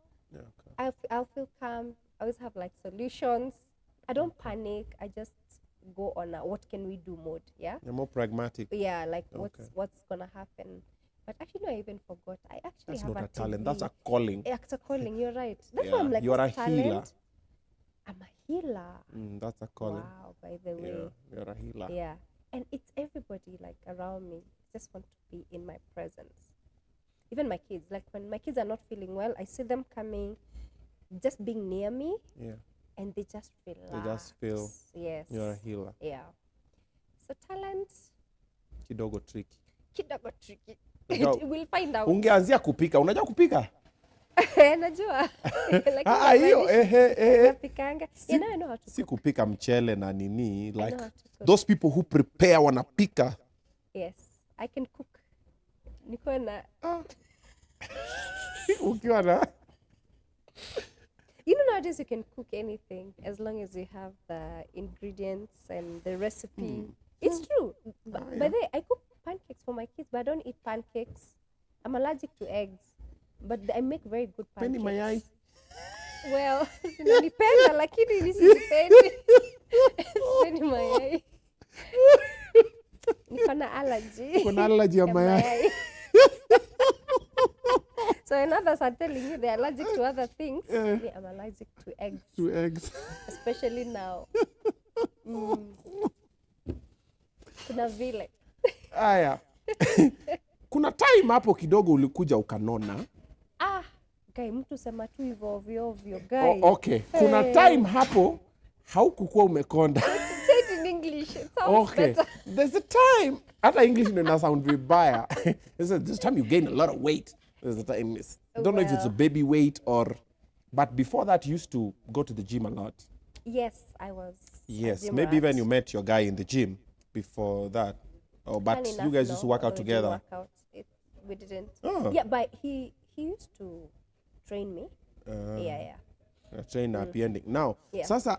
I'll feel calm. I always have like solutions. I don't panic. I just go on a what can we do mode. Yeah. You're more pragmatic. Yeah, like what's gonna happen. But actually, no, I even forgot. I actually That's have not a a talent. TV. That's a calling. Yeah, it's a calling. You're right. That's why I'm like, you're a talent? healer. I'm a healer. That's a calling. Wow, by the way. You're a healer. Yeah. And it's everybody like around me just want to be in my presence. Even my kids. Like when my kids are not feeling well, I see them coming, just being near me. Yeah. And they just relax. They just feel you're a healer. Yeah. So talent. Kidogo tricky. Kidogo tricky. We'll find out. Ungeanzia kupika. Unajua kupika? Najua. Hiyo Napikanga. You know I know how to si kupika mchele na nini, like those people who prepare wanapika. Yes, I can cook. Niko na ukiwa na you know nowadays you can cook anything as long as you have the ingredients and the recipe. It's true. By the way, I cook pancakes for my kids, but I don't eat pancakes. I'm allergic to eggs, but I make very good pancakes. Penny mayai. Well, zinanipenda lakini nisipendi. Penny mayai. Niko na allergy. Kuna allergy ya mayai. So when others are telling you they're allergic to other things, me, I'm allergic to eggs. To eggs. Especially now. Kuna vile. Aya. Kuna time hapo kidogo ulikuja ukanona. Guy, mtu sema tu hivyo ovyo ovyo, guy. Okay. Kuna time hapo haukukuwa umekonda. Say it in English. It sounds better. There's a time. Hata English ina sound vibaya. This time you gain a lot of weight. There's a time. I don't know if it's a baby weight or... But before that, you used to go to the gym a lot. Yes, I was. Yes, maybe even you met your guy in the gym before that. Oh, but you guys used to work out together. We didn't. Oh. Yeah, but he used to train me. Train happy ending. Now, sasa...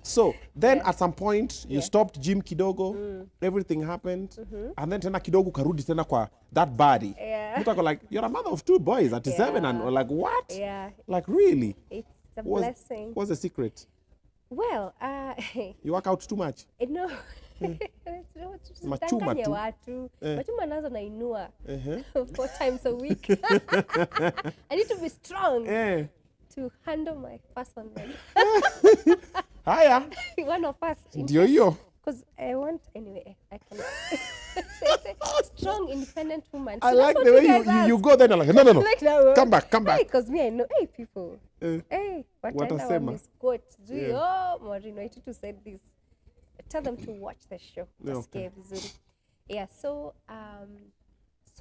So then at some point you stopped gym kidogo, everything happened, and then tena kidogo karudi tena kwa that body. Mutako like, you're a mother of 2 boys at 7 and like what? Yeah. Like really? It's a blessing. What's the secret? Well, you work out too much? No. Machuma tu. Machuma nazo nainua 4 times a week. I need to be strong to handle my person. Haya. One of us. Ndio hiyo. Because I want, anyway, I can say strong, independent woman. So I like the way you go there and like, no. Like that, come back. Because me, I know, people. What I know is quote. Maureen, Waititu said this. Tell them to watch the show. Okay. Yeah, so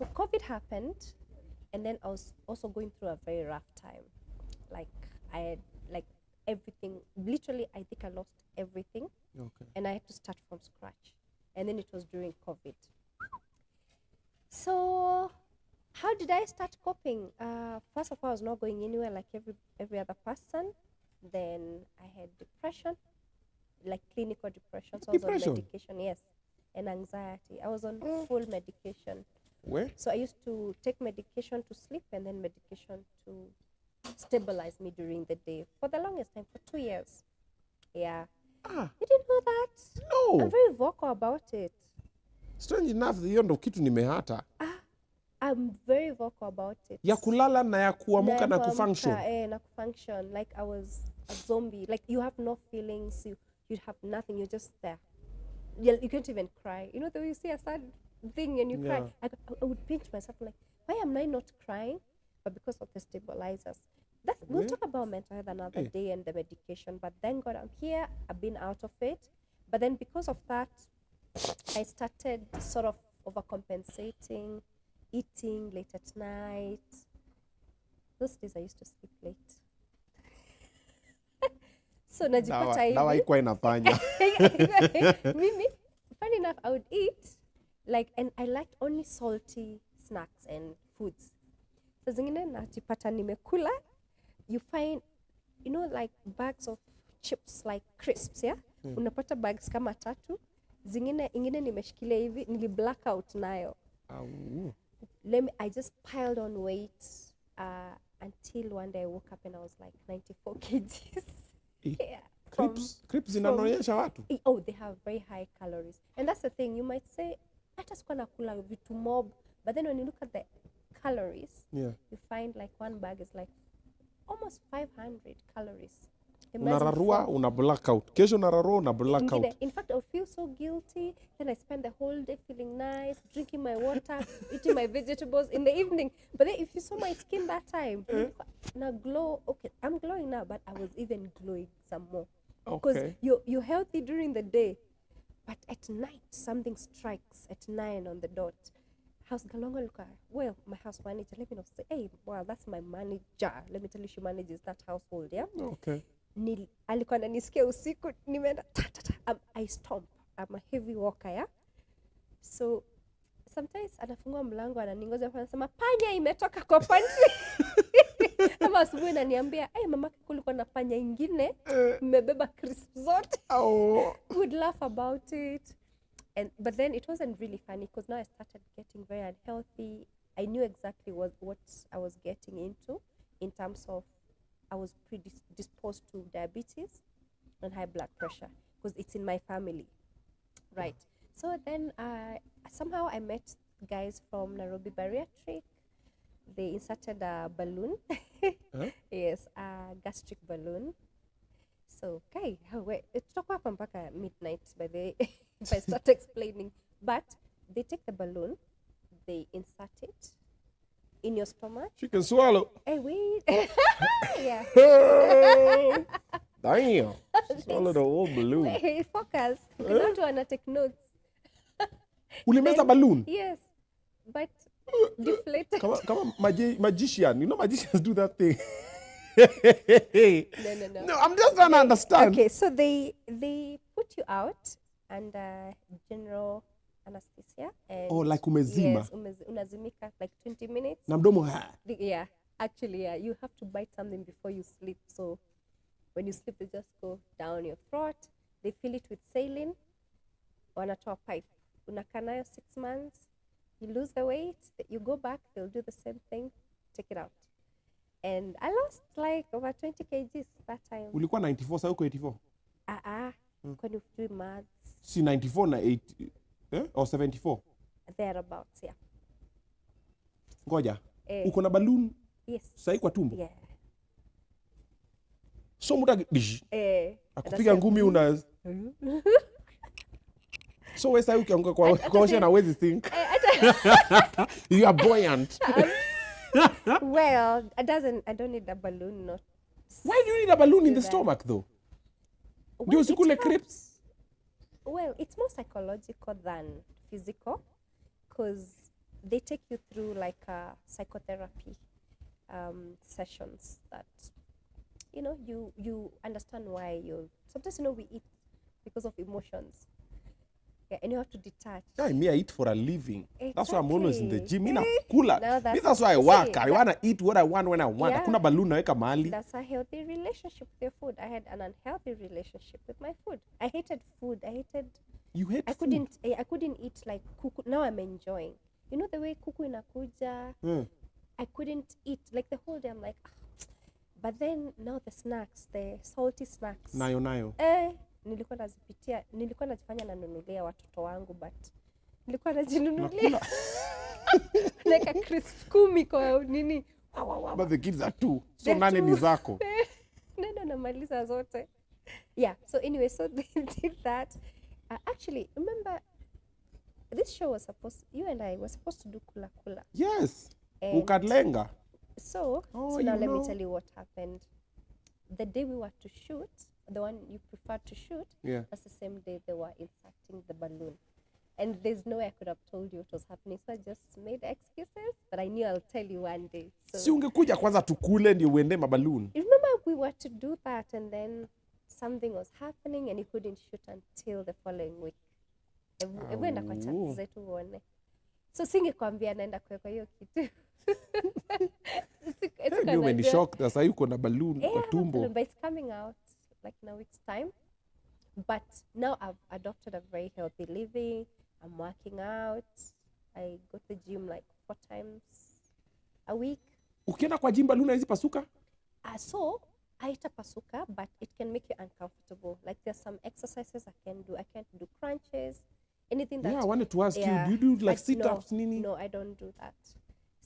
COVID happened, and then I was also going through a very rough time. Like, I had, like, everything, literally, I think I lost everything. Okay. And I had to start from scratch. And then it was during COVID. So how did I start coping? First of all, I was not going anywhere like every other person. Then I had depression, like clinical depression. So I was on medication, yes. And anxiety. I was on full medication. Where? So I used to take medication to sleep and then medication to stabilize me during the day for the longest time, for 2 years. Yeah. You didn't know that? No. I'm very vocal about it. Strange enough, hiyo ndo kitu nimehata. I'm very vocal about it. Ya kulala na ya kuamuka na kufunction. Na kufunction. Like I was a zombie. Like you have no feelings. You have nothing. You're just there. You can't even cry. You know the way you see a sad thing and you cry. I would pinch myself like, why am I not crying? But because of the stabilizers. We'll talk about mental health another day and the medication. But thank God I'm here. I've been out of it. But then because of that, I started sort of overcompensating, eating late at night. Those days I used to sleep late. So najipata hivi. Dawa haikuwa inafanya. Mimi, funny enough, I would eat like, and I liked only salty snacks and foods. So zingine najipata nimekula, you find, you know, like bags of chips, like crisps, yeah? Unapata bags kama 3. Ingine nimeshikilia hivi, nili blackout nayo. I just piled on weight until one day I woke up and I was like 94 kgs. Yeah. Crips zinaonyesha watu. Oh, they have very high calories. And that's the thing, you might say, hata sikuwa nakula vitu mob, but then when you look at the calories, you find like one bag is like almost 500 calories. Unararua, una blackout. Kesho unararua, una blackout. In fact, I feel so guilty. Then I spend the whole day feeling nice, drinking my water, eating my vegetables in the evening. But then if you saw my skin that time, now glow. Okay, I'm glowing now, but I was even glowing some more. Because you're healthy during the day, but at night, something strikes at 9 on the dot. House Galonga Luka. Well, my house manager, let me know, say, hey, well, that's my manager. Let me tell you, she manages that household, yeah? Okay. Alikuwa ananisikia usiku, nimeenda, I stomp. I'm a heavy walker, yeah? So, sometimes anafungua mlango, ananingoza, anasema, panya imetoka kwa pantry. Ama asubuhi ananiambia, hey, mamake kulikuwa na panya ingine, mmebeba crisp zote. Would laugh about it. But then it wasn't really funny because now I started getting very unhealthy. I knew exactly what I was getting into in terms of I was predisposed to diabetes and high blood pressure because it's in my family, right? So then somehow I met guys from Nairobi Bariatric. They inserted a balloon. Yes, a gastric balloon. So, okay, it's talk up mpaka midnight by the way, if I start explaining. But they take the balloon, they insert it in your stomach. She can swallow. Hey, wait. Yeah. Damn. She swallowed the whole balloon. Wait, focus. You have to take notes. Ulimeza balloon? Yes. But deflated. Come on, magician. You know magicians do that thing. No. No, I'm just trying to understand. Okay, so they put you out under general anesthesia. And like umezima. Yes, unazimika like 20 minutes. Na mdomo Yeah, actually, yeah, you have to bite something before you sleep. So when you sleep, they just go down your throat. They fill it with saline. Wanatoa pipe. Unakaa nayo 6 months. You lose the weight. You go back. They'll do the same thing. Take it out. And I lost like over 20 kgs that time. Ulikuwa 94, sasa uko 84? When you do maths. Si 94 na 8, or 74? Thereabouts, yeah. Ngoja. Uko na balloon? Yes. Sasa kwa tumbo? Yeah. So muta akupiga ngumi una So wewe sasa ukianguka kwa ocean na wezi think. You are buoyant. Well, I don't need a balloon. Not. Why do you need a balloon in the stomach though? Well, crips? Well, it's more psychological than physical because they take you through like a psychotherapy sessions that, you know, you understand why sometimes, you know, we eat because of emotions. Yeah, and you have to detach. Yeah, me, I eat for a living. Exactly. That's why I'm always in the gym. Nakula. No, that's why I work. I want to eat what I want when I want. Yeah. Hakuna balloon naweka mahali. That's a healthy relationship with your food. I had an unhealthy relationship with my food. I hated food. You hate food? I couldn't eat like kuku. Now I'm enjoying. You know the way kuku inakuja? I couldn't eat. Like the whole day I'm like, But then now the snacks, the salty snacks. Nayo. Nilikuwa najifanya nanunulia watoto wangu, but nilikuwa najinunulia. Like a crisp 10 kwa nini. But the kids are 2. So nane ni zako. Neno namaliza zote. Yeah, so anyway, so they did that. Actually, remember, this show was you and I were supposed to do kula kula. Yes. Ukadlenga. So now let me tell you what happened. The day we were to shoot, the one you preferred to shoot, that's the same day they were inserting the balloon. And there's no way I could have told you what was happening. So I just made excuses, but I I knew I'll tell you one day. So, si ungekuja kwanza tukule ndio uende maballoon. Remember we were to do that and then something was happening and you couldn't shoot until the following week. Enda kwa chat zetu uone. So singekwambia naenda kwa hiyo kitu. Ndio umenishock sasa yuko na balloon kwa tumbo. But it's coming out like in a week's time. But now I've adopted a very healthy living. I'm working out. I go to the gym like 4 times a week. Ukienda kwa gym balloon hizi pasuka? So haitapasuka, but it can make you uncomfortable. Like there's some exercises I can do. I can't do crunches, anything that. Yeah, I wanted to ask you, do you do like sit-ups, Nini? No, I don't do that.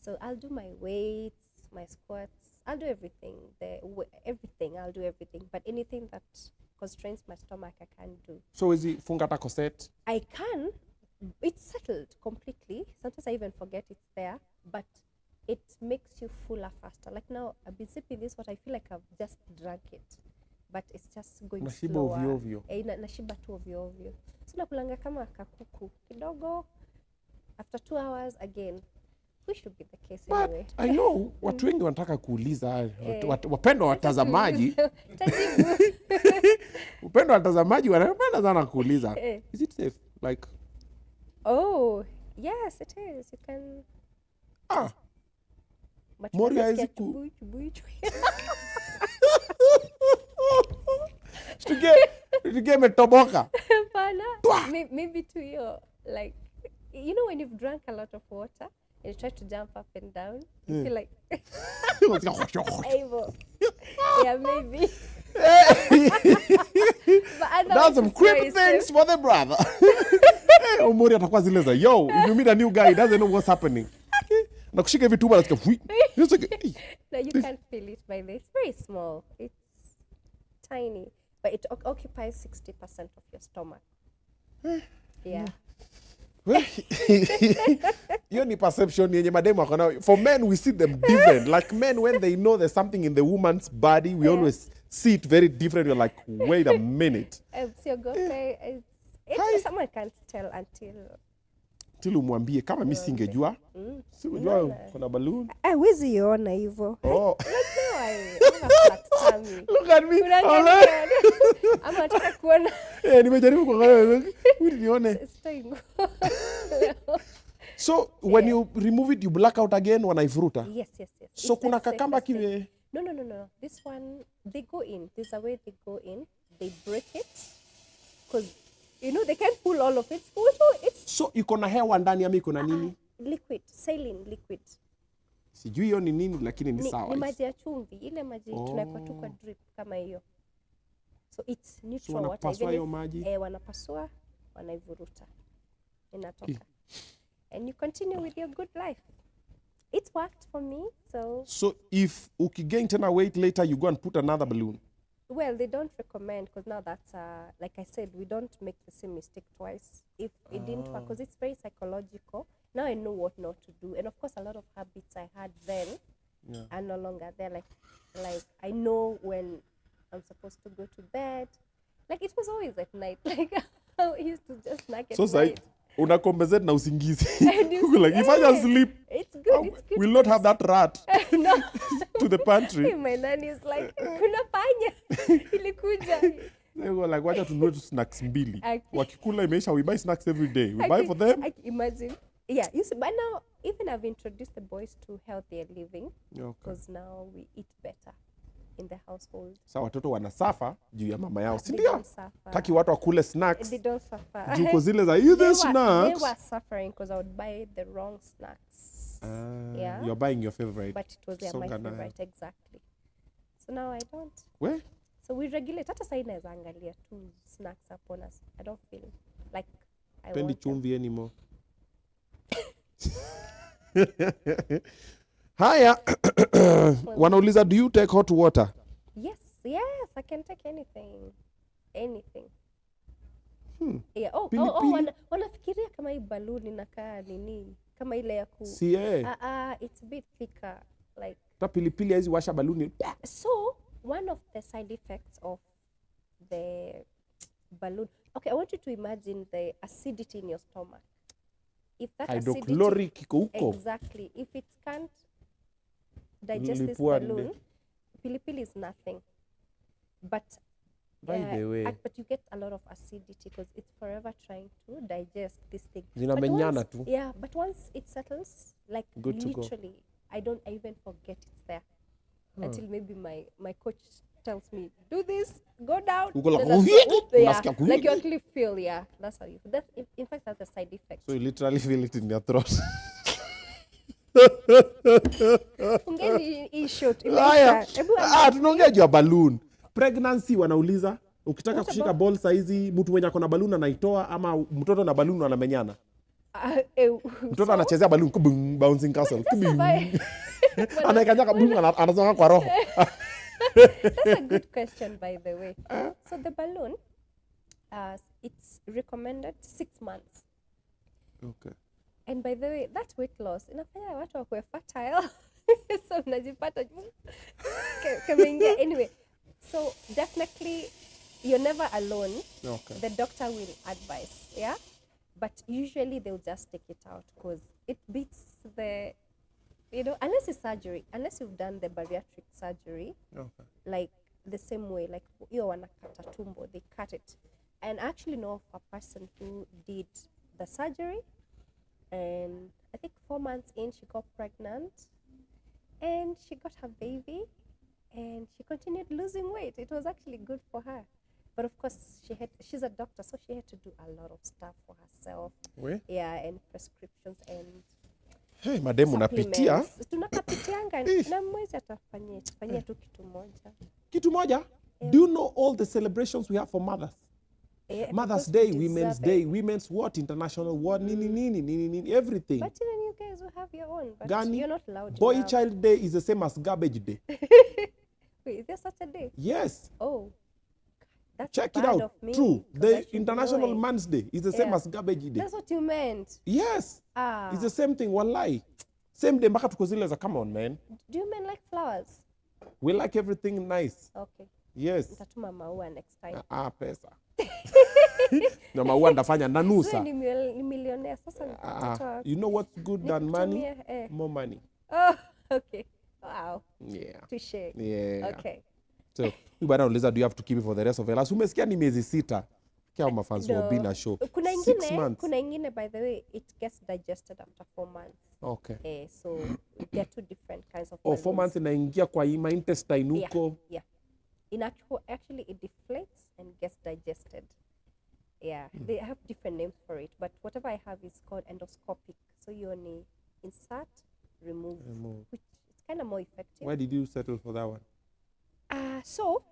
So I'll do my weights, my squats. I'll do everything. Everything. I'll do everything. But anything that constrains my stomach, I can't do. So is it fungata corset? I can. It's settled completely. Sometimes I even forget it's there, but it makes you fuller faster. Like now, I've been sipping this, but I feel like I've just drank it. But it's just going Nashiba slower. ovyo. Nashiba tu ovyo ovyo. So nakulanga kama kakuku kidogo. After 2 hours, again, we should be the case but anyway. I know, watu wengi wanataka kuuliza, wapendwa watazamaji. Wapendwa watazamaji wanapenda sana kuuliza. Is it safe? Like, oh, yes, it is. You can. Moria is Tuge metoboka. Maybe to your, like, you know when you've drank a lot of water and you try to jump up and down, you feel like able. Yeah, maybe. That's some creepy things for the brother. Moria atakuwa zile za, yo, if you meet a new guy, he doesn't know what's happening. Na kushika hivi tumbo nasikia fui. No, you can't feel it by this. It's very small. It's tiny, but it occupies 60% of your stomach. Yeah. Hiyo ni perception yenye mademu wako nayo. For men, we see them different. Like men, when they know there's something in the woman's body, we always see it very different. You're like, wait a minute. Someone can't tell until umwambie kama mimi singejua. Singejua kuna balloon. Huwezi iona hivyo. Oh. Look at me. Ama nataka kuona. Nimejaribu kuangalia. Nione. So when you remove it, you black out again wanaivuruta? Yes. So kuna kakamba kile. No. This one, they go in. There's a way they go in. They break it. Because, you know, they can't pull all of it. So iko na hewa ndani ama iko na nini? Liquid, saline liquid. Sijui hiyo ni nini lakini ni sawa. Ni maji ya chumvi. Ile maji tunaweka tu kwa drip kama hiyo. So it's neutral water. Wanapasua hiyo maji? Wanapasua, wanaivuruta. Inatoka. And you continue with your good life. It worked for me, so. So if ukigain tena weight later, you go and put another balloon? Well, they don't recommend because now that's, like I said, we don't make the same mistake twice. If it didn't work, because it's very psychological. Now I know what not to do. And of course, a lot of habits I had then are no longer there. Like I know when I'm supposed to go to bed. Like it was always at night. Like I used to just snack at night. Una compensate na usingizi. Like if I just sleep, it's good. We'll not have that rat no. to the pantry. My nanny is like, kuna panya ilikuja. They go like, wacha tununue snacks mbili. Wakikula imeisha, we buy snacks every day. We buy for them. I imagine. Yeah, you see, but now even I've introduced the boys to healthier living because now we eat better in the household. Sa watoto wanasafa juu ya mama yao, si ndio? Taki watu wakule snacks. They don't suffer. Juu zile za either snacks. They were suffering because I would buy the wrong snacks. You're buying your favorite. But it was my favorite, exactly. So now I don't. Where? So we regulate. Hata sasa inaweza angalia tu snacks upon us. I don't feel like I Pendi chumvi anymore. Haya, wanauliza, do you take hot water? Yes, I can take anything. Yeah. Wanafikiria kama hii balloon inakaa nini? Kama ile ya ku. It's a bit thicker, like. Ta pilipili hizi washa balloon. So one of the side effects of the balloon. Okay, I want you to imagine the acidity in your stomach. if that hydrochloric iko huko. Exactly. If it can't digest this Lipua balloon, pilipili is nothing. But by the way, but you get a lot of acidity because it's forever trying to digest this thing. Zinamenyana tu. Yeah, but once it settles, like Good literally, I even forget it's there until maybe my coach tells me, do this, go down. Like you actually feel, that's how you feel. In fact, that's a side effect. So you literally feel it in your throat. Fungeni hii shot. Tunaongea juu ya balloon. Pregnancy wanauliza, ukitaka kushika ball saizi, mtu mwenye akona balloon anaitoa ama mtoto na balloon wanamenyana? Mtoto anachezea balloon, bouncing castle. Anaikanyaka balloon anazonga kwa roho. That's a good question, by the way. So the balloon, it's recommended 6 months. Okay. And by the way, that weight loss inafanya watu wakuwe fertile. So unajipata kameingia. Anyway, so definitely you're never alone. Okay. The doctor will advise, yeah? But usually they'll just take it out because it beats the, unless it's surgery, unless you've done the bariatric surgery, okay, like the same way, like you wanakata tumbo, they cut it. And I actually know of a person who did the surgery, and I think 4 months in, she got pregnant, and she got her baby, and she continued losing weight. It was actually good for her. But of course, she's a doctor, so she had to do a lot of stuff for herself. We? Yeah, and prescriptions and hey, mademu unapitia. Tunakapitianga na mwezi atafanyia tu kitu moja. Kitu moja? Do you know all the celebrations we have for mothers? Mother's Day, Women's Day, Women's what, International what, nini, everything. But even you guys will have your own, but Gani, you're not allowed. Boy Child Day is the same as Garbage Day. Wait, is there such a day? Yes. Oh. That's check bad it out. Of me, true. The International Man's Day is the same as Garbage Day. That's what you meant. Yes. It's the same thing. Wallahi. Same day. Mpaka tuko zile za come on, man. Do you men like flowers? We like everything nice. Okay. Yes. Nitatuma maua next time. Pesa. Na maua ndafanya nanusa. Ni millionaire sasa. You know what's good than money? More money. Oh, okay. Wow. Yeah. Touché. Yeah. Okay. So, we bana uliza, do you have to keep it for the rest of your life? Umesikia ni miezi 6. Kia mafans wa Obinna show. 6 months. Kuna ingine, by the way, it gets digested after 4 months. Okay. So there are 2 different kinds of 4 months inaingia kwa ima intestine huko. Yeah. Actually it deflates and gets digested. Yeah. They have different names for it, but whatever I have is called endoscopic. So you only insert, remove. Which is kind of more effective. Why did you settle for that one? So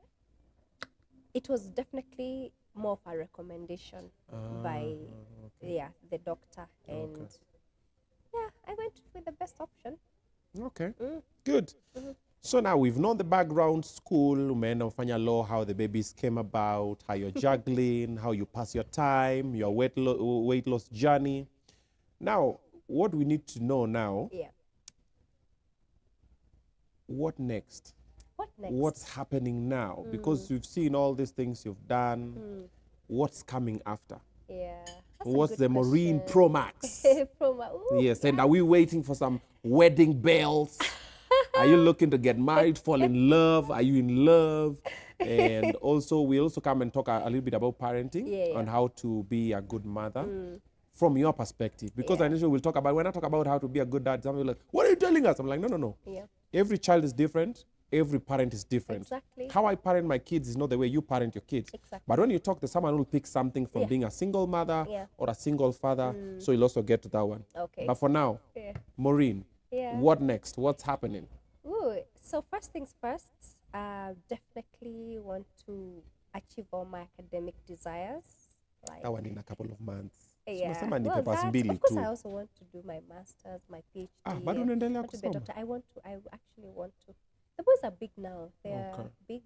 it was definitely more of a recommendation by the doctor, and I went with the best option. Okay. Good. So now we've known the background, school, umeenda ufanya law, how the babies came about, how you're juggling, how you pass your time, your weight loss journey. Now, what we need to know now, what next? What's happening now? Because you've seen all these things you've done. What's coming after? Yeah. What's the Maureen Pro Max? Ooh, yes, and are we waiting for some wedding bells? Are you looking to get married, fall in love? Are you in love? And also, we also come and talk a little bit about parenting on how to be a good mother from your perspective. Because initially we'll talk about, when I talk about how to be a good dad, somebody will like, what are you telling us? I'm like, no. Yeah. Every child is different. Every parent is different. Exactly. How I parent my kids is not the way you parent your kids. Exactly. But when you talk to someone who will pick something from being a single mother or a single father, so you'll also get to that one. Okay. But for now, Maureen, what next? What's happening? Ooh, so first things first, definitely want to achieve all my academic desires. Like, that one in a couple of months. Yeah. Of course, I also want to do my master's, my PhD. But I want to be a doctor. I actually want to. The boys are big now. They are big.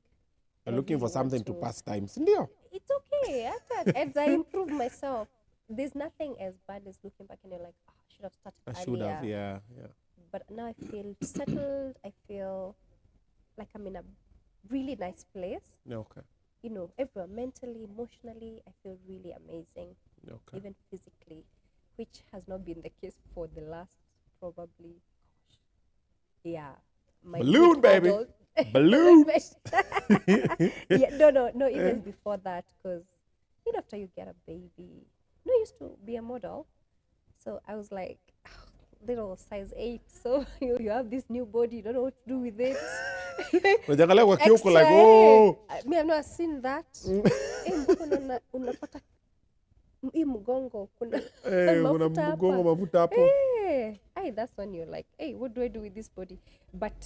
You're looking for something to pass time. It's okay. As I improve myself, there's nothing as bad as looking back and you're like, I should have started earlier. I should have, yeah. But now I feel settled. I feel like I'm in a really nice place. Okay. You know, everywhere, mentally, emotionally, I feel really amazing. Okay. Even physically. which has not been the case for the last probably, my balloon, baby. adult. Balloons. No, even before that, because after you get a baby, I used to be a model, so I was like, little size 8, so you have this new body, you don't know what to do with it. Extra, like, oh. Me, I've not seen that. Unapata hii mgongo kuna mafuta hapo. That's when you're like, hey, what do I do with this body? But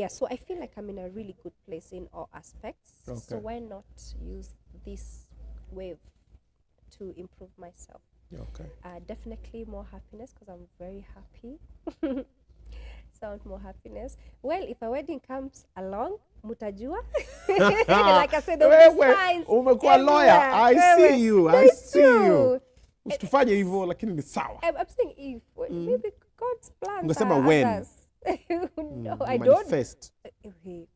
so I feel like I'm in a really good place in all aspects. Okay. So why not use this wave to improve myself? Okay. Definitely more happiness, because I'm very happy. Sound more happiness. Well, if a wedding comes along, mutajua. Like I said, there'll be signs. Umekuwa lawyer. I see you. I see you. Usitufanye hivyo, lakini ni sawa. I'm saying if. Maybe God's plans Ungesema are when. others. No, I manifest. don't.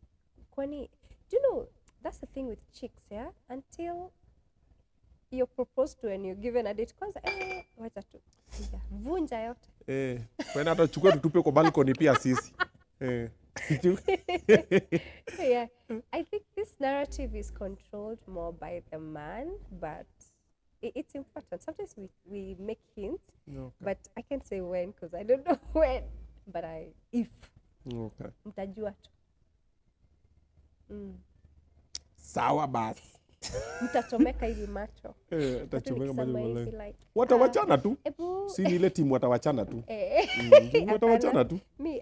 Kwani, do you know, that's the thing with chicks, yeah? Until you're proposed to and you're given a date, kwanza, wacha tu. Vunja yote. Kwani hata chukua tutupe kwa balcony pia sisi. Yeah, I think this narrative is controlled more by the man, but it's important. Sometimes we make hints, but I can't say when, because I don't know when. But if. Okay. Mtajua tu. Sawa basi. Mtachomeka hivi macho. Tachomeka macho. Like, watawachana tu. Si ile timu watawachana tu. Watawachana tu. Me,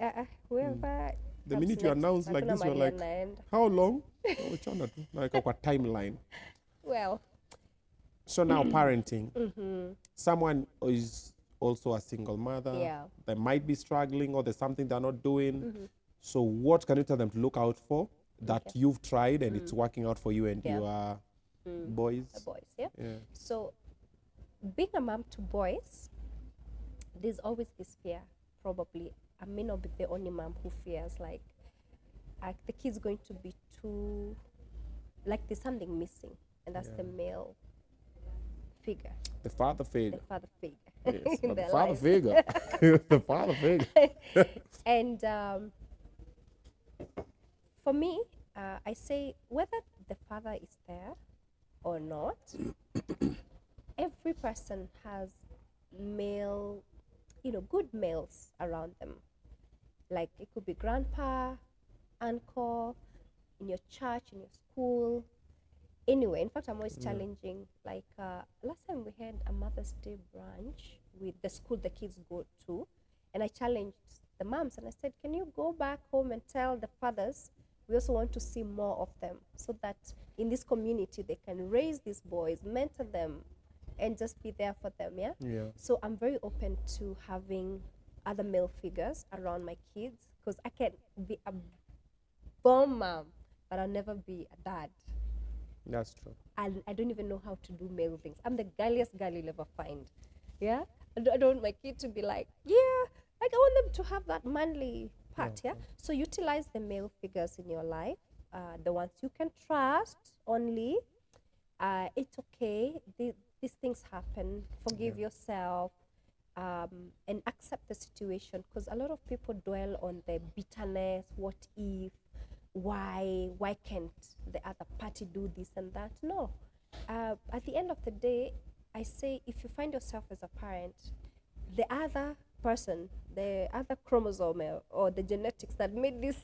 whoever. The minute you announce like this, you're like, how long? Watawachana tu. Like a timeline. Well. So now parenting. Someone is also a single mother. Yeah. They might be struggling, or there's something they're not doing. So what can you tell them to look out for that you've tried and it's working out for you and your boys? Boys, yeah. So being a mom to boys, there's always this fear. Probably I may not be the only mom who fears like the kid's going to be too, like there's something missing, and that's the male figure. The father figure. The father figure. Yes, the father figure. The father figure. And for me, I say whether the father is there or not, every person has male, good males around them. Like it could be grandpa, uncle, in your church, in your school. Anyway, in fact, I'm always challenging. Like last time we had a Mother's Day brunch with the school the kids go to, and I challenged the moms and I said, can you go back home and tell the fathers we also want to see more of them, so that in this community they can raise these boys, mentor them, and just be there for them, yeah? So I'm very open to having other male figures around my kids, because I can be a bomb mom, but I'll never be a dad. That's true. And I don't even know how to do male things. I'm the girliest girl you'll ever find. Yeah? I don't want my kid to be like, like I want them to have that manly part, yeah? So utilize the male figures in your life, the ones you can trust only. It's okay. These things happen. Forgive yourself, and accept the situation, because a lot of people dwell on the bitterness, what if, why can't the other party do this and that? No. At the end of the day, I say if you find yourself as a parent, the other person, the other chromosome or the genetics that made this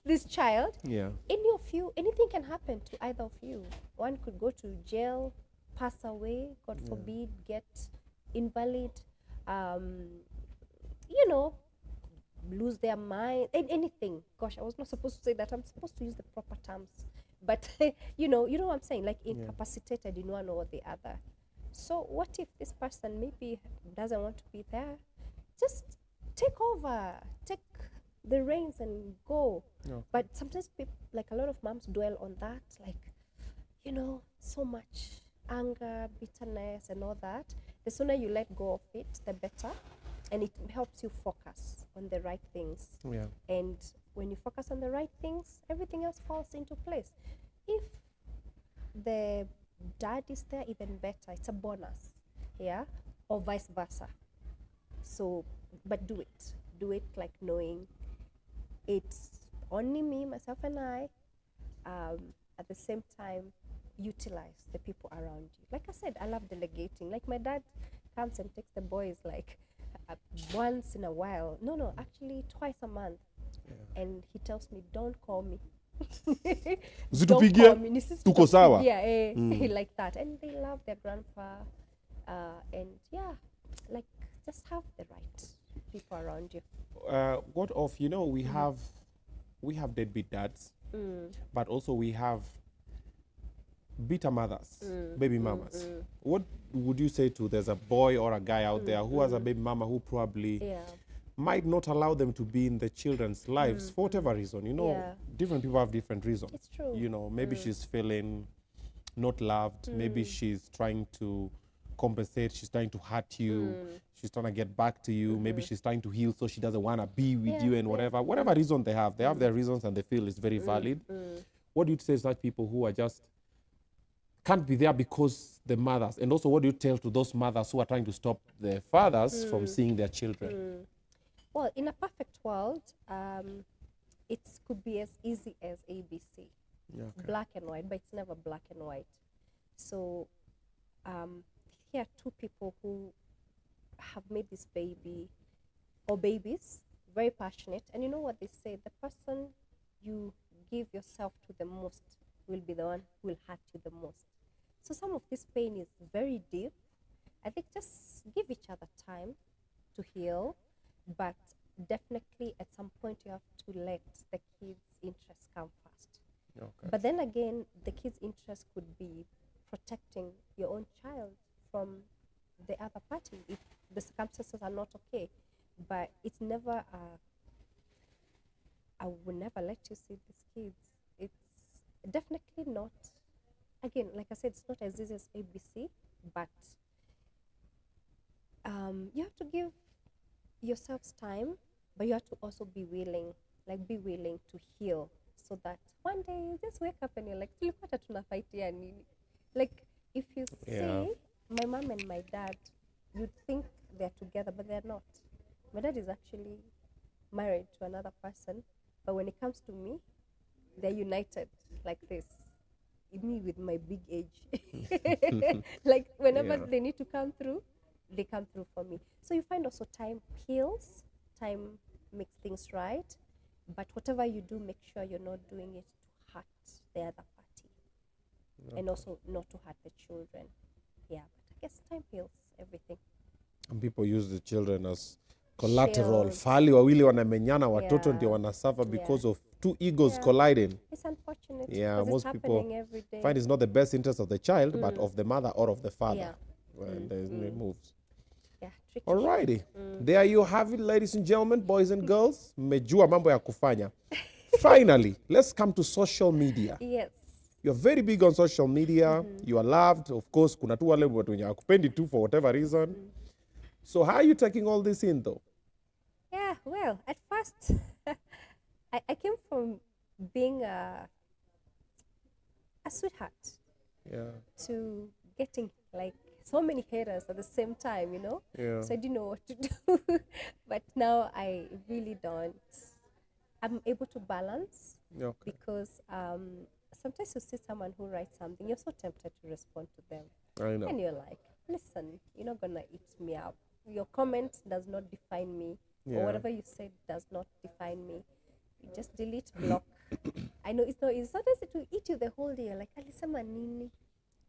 this child, any of you, anything can happen to either of you. One could go to jail, pass away, God forbid, get invalid, lose their mind, anything. Gosh, I was not supposed to say that. I'm supposed to use the proper terms. But, you know what I'm saying? Like incapacitated in one or the other. So what if this person maybe doesn't want to be there? Just take over, take the reins and go. But sometimes people, like a lot of moms dwell on that, like, so much anger, bitterness and all that. The sooner you let go of it, the better. And it helps you focus on the right things. And when you focus on the right things, everything else falls into place. If the dad is there, even better. It's a bonus. Yeah. or vice versa. So, but do it like knowing it's only me, myself, and I. At the same time, utilize the people around you. Like I said, I love delegating. Like my dad comes and takes the boys like once in a while. No, actually twice a month. Yeah. And he tells me, don't call me. Don't call me. Tuko sawa. Yeah, like that. And they love their grandpa. And yeah, like just have the right people around you. What of, you know, we have deadbeat dads, but also we have bitter mothers, baby mamas. What would you say to, there's a boy or a guy out there who has a baby mama who probably might not allow them to be in the children's lives for whatever reason? You know, different people have different reasons. It's true. You know, maybe she's feeling not loved. Maybe she's trying to compensate. She's trying to hurt you. She's trying to get back to you. Maybe she's trying to heal, so she doesn't want to be with you and whatever. Whatever reason they have their reasons and they feel it's very valid. What do you say to such people who are just can't be there because the mothers? And also, what do you tell to those mothers who are trying to stop their fathers from seeing their children? Well, in a perfect world, it could be as easy as ABC. Black and white, but it's never black and white. So here are two people who have made this baby or babies very passionate. And you know what they say? The person you give yourself to the most will be the one who will hurt you the most. So some of this pain is very deep. I think just give each other time to heal, but definitely at some point you have to let the kids' interests come first. Okay. But then again, the kids' interest could be protecting your own child from the other party if the circumstances are not okay. But it's never, I will never let you see these kids. It's definitely not, again, like I said, it's not as easy as ABC, but you have to give yourselves time, but you have to also be willing to heal, so that one day you just wake up and you're like, tulipata tunafaitia nini? Like, if you see my mom and my dad, you'd think they're together, but they're not. My dad is actually married to another person, but when it comes to me, they're united like this. Me with my big age. Like, whenever they need to come through, they come through for me. So you find also time heals, time makes things right, but whatever you do, make sure you're not doing it to hurt the other party, and also not to hurt the children. Yeah, but I guess time heals everything. And people use the children as collateral. Fali wawili wanamenyana, watoto ndio wanasuffer because of two egos colliding. It's unfortunate. Yeah, most people find it's not the best interest of the child, but of the mother or of the father. When there's no moves. Yeah, tricky. Alrighty. There you have it, ladies and gentlemen, boys and girls. Mmejua mambo ya kufanya. Finally, let's come to social media. Yes. You're very big on social media. You are loved. Of course, kuna tu wale watu wenye hakupendi tu for whatever reason. So how are you taking all this in, though? Yeah, well, at first, I came from being a sweetheart to getting like so many haters at the same time, you know? Yeah. So I didn't know what to do. But now I really don't. I'm able to balance because sometimes you see someone who writes something, you're so tempted to respond to them. I know. And you're like, listen, you're not going to eat me up. Your comment does not define me. Or whatever you said does not define me. You just delete, block. I know it's not easy. Sometimes it will eat you the whole day. You're like, alisema nini?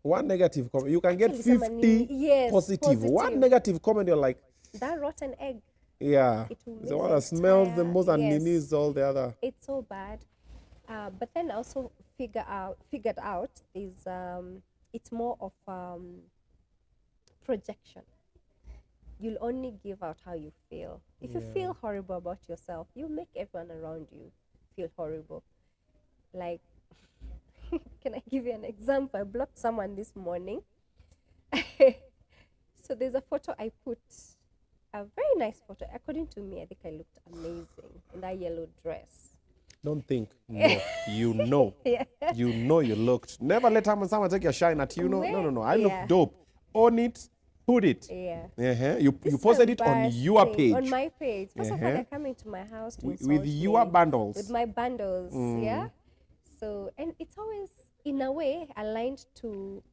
One negative comment. You can get 50 positive. One negative comment, you're like, that rotten egg. Yeah. The one that smells the most and ninis all the other. It's so bad. But then I also figured out is it's more of projection. You'll only give out how you feel. If you feel horrible about yourself, you make everyone around you feel horrible. Like, can I give you an example? I blocked someone this morning. So there's a photo I put, a very nice photo. According to me, I think I looked amazing in that yellow dress. Don't think. No. You know. You know you looked. Never let someone take your shine at you. No. I look dope. Own it. Put it. Yeah. You posted it on your page. On my page. First of all, they're coming to my house to with your bundles. With my bundles, yeah. So, and it's always, in a way, aligned to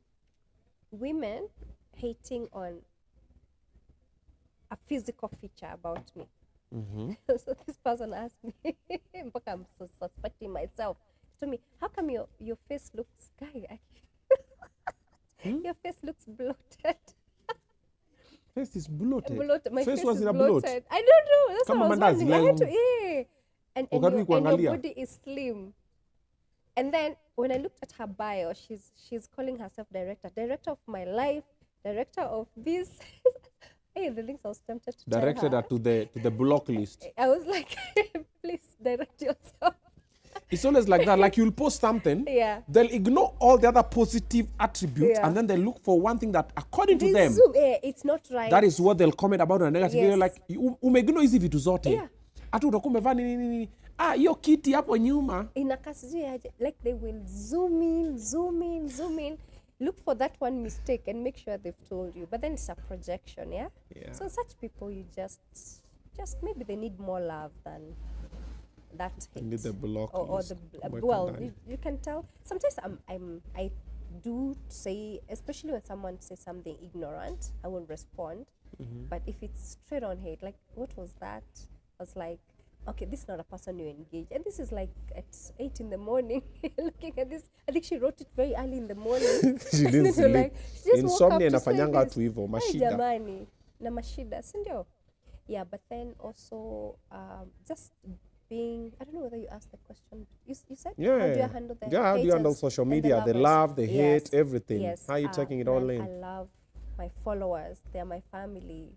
women hating on a physical feature about me. So this person asked me, but I'm so suspecting myself. He told me, how come your face looks, your face looks bloated. Face is bloated. My face was is in a bloated. bloat. I don't know. That's what I was mandazi, wondering. I had to, and your body is slim. And then when I looked at her bio, she's calling herself director of my life, director of this. Hey, the links I was tempted to directed her to the block list. I was like, please direct yourself. It's always like that. Like you'll post something, they'll ignore all the other positive attributes, and then they look for one thing that, according to them, it's not right. That is what they'll comment about on a negative. You're like, umeignore hizi vitu zote. Atu utakuwa umevaa nini. Hiyo kiti hapo nyuma. Like they will zoom in. Look for that one mistake and make sure they've told you. But then it's a projection, yeah? So such people, you just maybe they need more love than that hate. Need the block or the you can tell. Sometimes I do say, especially when someone says something ignorant, I will respond. But if it's straight on hate, like what was that? I was like, okay, this is not a person you engage. And this is like at 8 in the morning, looking at this. I think she wrote it very early in the morning. She didn't sleep. Like, she just Insomnia inafanyanga watu hivyo, mashida. Jamani, na mashida, sindio? Yeah, but then also just being, I don't know whether you asked the question. You said, how do you handle the how do you handle social media, the love, the hate, everything? How are you taking it all in? I love my followers. They're my family.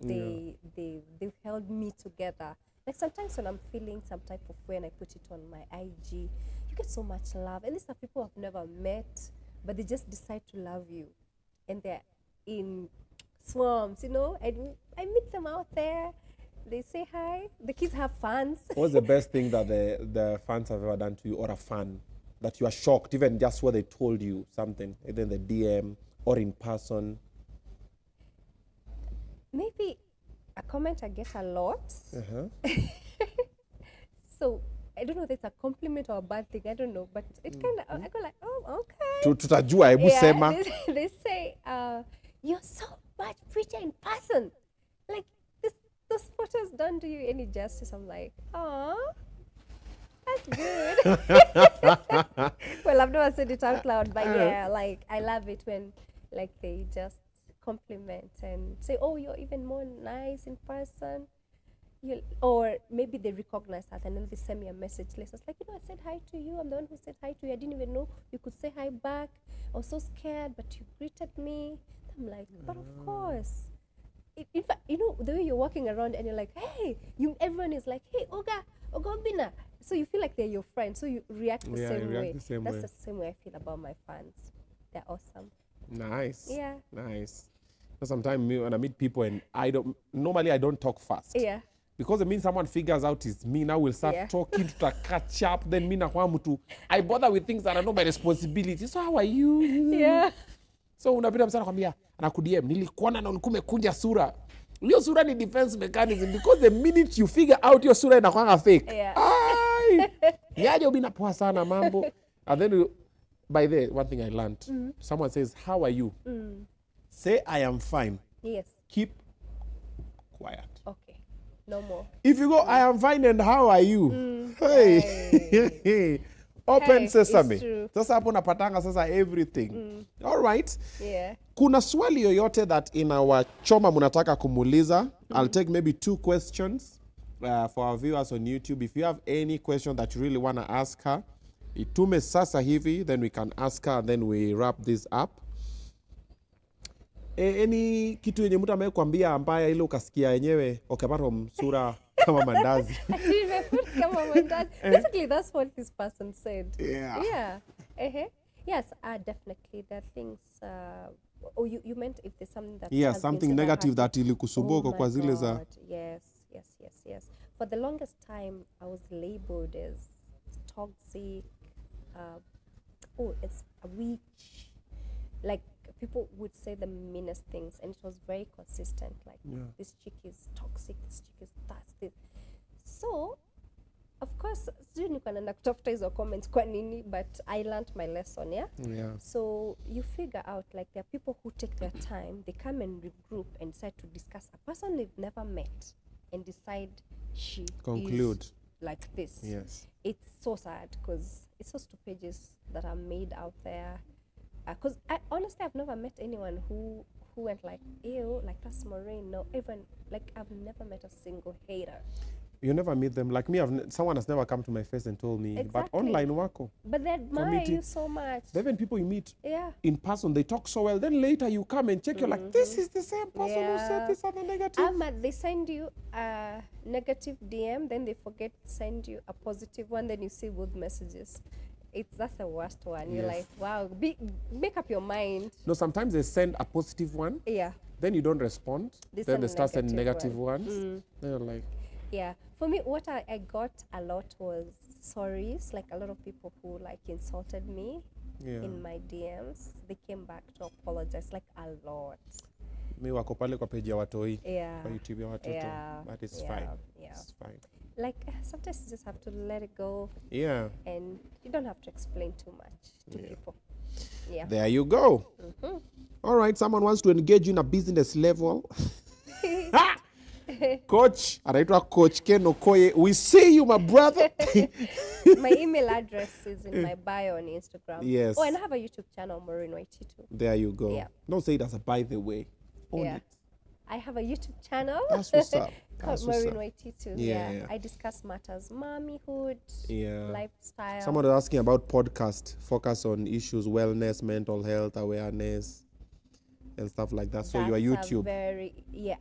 They've held me together. Like sometimes when I'm feeling some type of way and I put it on my IG, you get so much love. And these are people I've never met, but they just decide to love you. And they're in swarms, you know. And I meet them out there. They say hi. The kids have fans. What's the best thing that the fans have ever done to you, or a fan that you are shocked, even just what they told you, something, either in the DM or in person? Maybe a comment I get a lot. So I don't know if it's a compliment or a bad thing. I don't know, but it kind of I go like, oh, okay. Tutajua, hebu sema. They say, you're so much prettier in person. Like those photos don't do you any justice. I'm like, oh, that's good. Well, I've never said it out loud, but yeah, like I love it when like they just compliment and say, oh, you're even more nice in person. Or maybe they recognize that and then they send me a message later. It's like, I said hi to you. I'm the one who said hi to you. I didn't even know you could say hi back. I was so scared, but you greeted me. I'm like, but of course. In fact, the way you're walking around and you're like, hey, everyone is like, hey, Oga Obinna. So you feel like they're your friend. So you react the same way. That's the same way I feel about my fans. They're awesome. Nice. Yeah. Nice. Sometimes when I meet people and I don't talk fast. Yeah. Because it means someone figures out it's me, now we'll start talking to catch up, then me na I bother with things that are not my responsibility. So how are you? Yeah. So unapita msana kwambia anakudiem nilikuona na ulikuwa umekunja sura. Hiyo sura ni defense mechanism, because the minute you figure out your sura inakuwa fake. Yeah. Yaje Obinna poa sana mambo. And then by the one thing I learned, someone says, how are you? Say I am fine. Yes. Keep quiet. Okay. No more. If you go, I am fine and how are you? Hey. Open sesame. Sasa hapo napatanga sasa everything. All right. Yeah. Kuna swali yoyote that inawachoma munataka kumuliza? I'll take maybe 2 questions for our viewers on YouTube. If you have any question that you really want to ask her, itume sasa hivi, then we can ask her and then we wrap this up. Any kitu yenye mtu amekwambia ambaye ile ukasikia yenyewe ukapata msura kama mandazi. Kama mandazi. Basically that's what this person said. Yeah. Yes, definitely there are things you meant if there's something that something negative that ilikusumbua kwa zile za. Yes. For the longest time I was labeled as toxic, it's a witch. Like people would say the meanest things, and it was very consistent. Like, this chick is toxic, this chick is thirsty. So, of course, comments kwa nini, but I learned my lesson, yeah? So you figure out, like, there are people who take their time, they come and regroup and decide to discuss a person they've never met and decide she conclude is like this. Yes. It's so sad because it's those 2 pages that are made out there. Because honestly, I've never met anyone who went like, ew, like that's Maureen. No, even like I've never met a single hater. You never meet them. Like me, someone has never come to my face and told me. Exactly. But online wako. But they admire you so much. Even people you meet in person, they talk so well. Then later you come and check, you're like, this is the same person who said this other negative. They send you a negative DM, then they forget to send you a positive one, then you see both messages. That's the worst one. You're like, wow, make up your mind. No, sometimes they send a positive one. Yeah. Then you don't respond. Then they start sending negative ones. Then you're like... Yeah. For me, what I got a lot was sorries. Like a lot of people who like insulted me in my DMs, they came back to apologize, like a lot. Mi wako pale kwa page ya watoi. Kwa YouTube ya watoto. But it's fine. It's fine. Like sometimes you just have to let it go. Yeah. And you don't have to explain too much to people. Yeah. There you go. All right. Someone wants to engage you in a business level. Coach, anaitwa Coach Ken Okoye. We see you, my brother. My email address is in my bio on Instagram. Yes. Oh, and I have a YouTube channel, Maureen Waititu. There you go. Yeah. Don't say it as a by the way. Own it. I have a YouTube channel. That's what's up. Called Maureen Waititu. Yeah. I discuss matters, mommyhood, lifestyle. Someone was asking about podcast, focus on issues, wellness, mental health, awareness, and stuff like that. So your YouTube.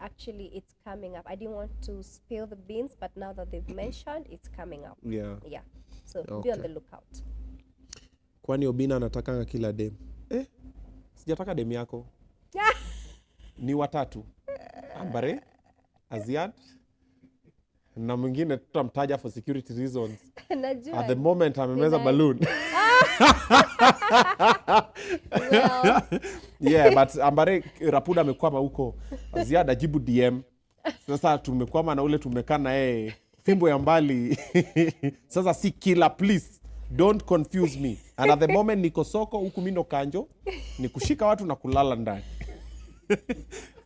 Actually it's coming up. I didn't want to spill the beans, but now that they've mentioned, it's coming up. Yeah. So be on the lookout. Kwani Obinna anatakanga kila dem? Sijataka dem yako. Ni watatu. Ambare, Aziad, na mwingine tutamtaja for security reasons. At the moment amemeza balloon. Well. Yeah, but Ambare Rapuda amekwama huko. Aziad ajibu DM. Sasa tumekwama na ule tumekaa na fimbo ya mbali. Sasa si killer, please. Don't confuse me. And at the moment niko soko huku mino kanjo, ni kushika watu na kulala ndani.